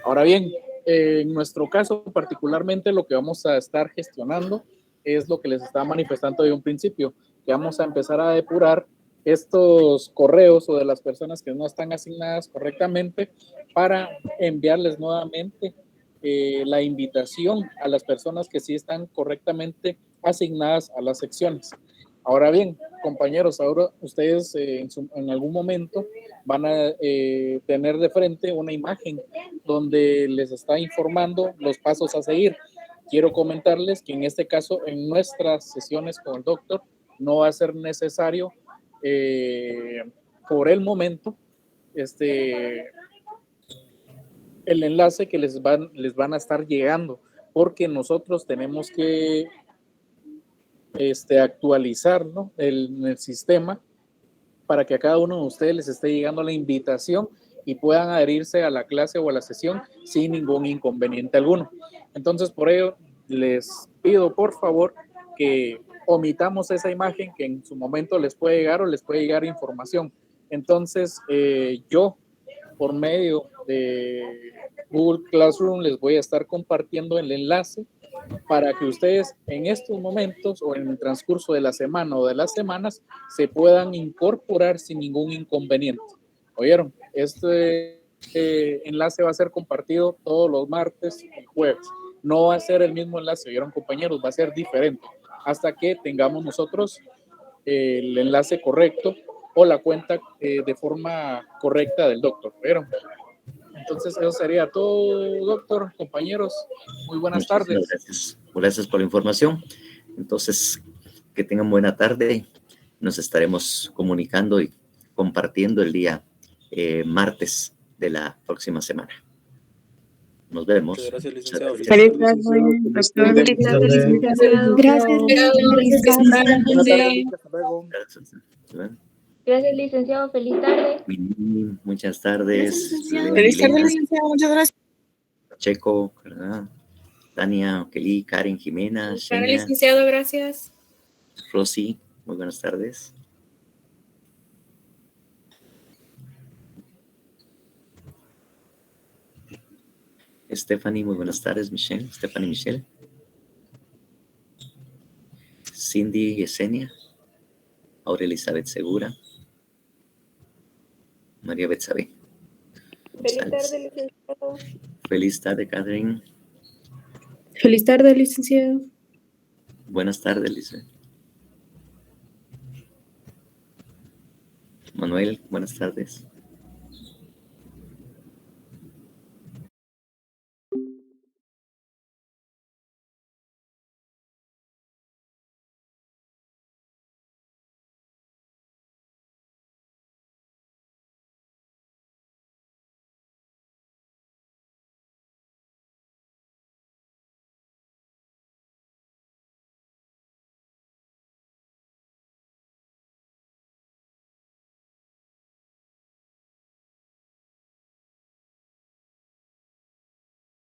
Speaker 1: Ahora bien, en nuestro caso particularmente lo que vamos a estar gestionando es lo que les estaba manifestando de un principio, que vamos a empezar a depurar estos correos o de las personas que no están asignadas correctamente para enviarles nuevamente la invitación a las personas que sí están correctamente asignadas a las secciones. Ahora bien, compañeros, ahora ustedes en algún momento van a tener de frente una imagen donde les está informando los pasos a seguir. Quiero comentarles que en este caso, en nuestras sesiones con el doctor, no va a ser necesario por el momento el enlace que les van a estar llegando, porque nosotros tenemos que actualizar, ¿no? el sistema para que a cada uno de ustedes les esté llegando la invitación y puedan adherirse a la clase o a la sesión sin ningún inconveniente alguno. Entonces, por ello, les pido por favor que omitamos esa imagen que en su momento les puede llegar o les puede llegar información. Entonces, yo, por medio de Google Classroom, les voy a estar compartiendo el enlace para que ustedes en estos momentos o en el transcurso de la semana o de las semanas se puedan incorporar sin ningún inconveniente. ¿Oyeron? Este enlace va a ser compartido todos los martes y jueves. No va a ser el mismo enlace, ¿oyeron, compañeros? Va a ser diferente hasta que tengamos nosotros el enlace correcto o la cuenta de forma correcta del doctor. ¿Oyeron? Entonces, eso sería todo, doctor, compañeros. Muy buenas tardes.
Speaker 2: Gracias. Gracias por la información. Entonces, que tengan buena tarde. Nos estaremos comunicando y compartiendo el día martes de la próxima semana. Nos vemos.
Speaker 12: Muchas gracias, licenciado.
Speaker 3: Feliz tarde, doctor.
Speaker 2: Gracias.
Speaker 13: Gracias, licenciado. Feliz tarde.
Speaker 2: Muchas tardes.
Speaker 14: Feliz tarde, licenciado. Muchas gracias.
Speaker 2: Checo, ¿verdad? Tania, Kelly, Karen, Jimena,
Speaker 14: Para el licenciado, gracias.
Speaker 2: Rosy, muy buenas tardes. Stephanie, muy buenas tardes. Michelle, Stephanie, Michelle. Cindy, Yesenia. Aura Elizabeth Segura. María Betsabe.
Speaker 7: Feliz
Speaker 2: González.
Speaker 7: tarde, licenciado.
Speaker 2: Feliz tarde, Catherine.
Speaker 10: Feliz tarde, licenciado.
Speaker 2: Buenas tardes, Lice. Manuel, buenas tardes.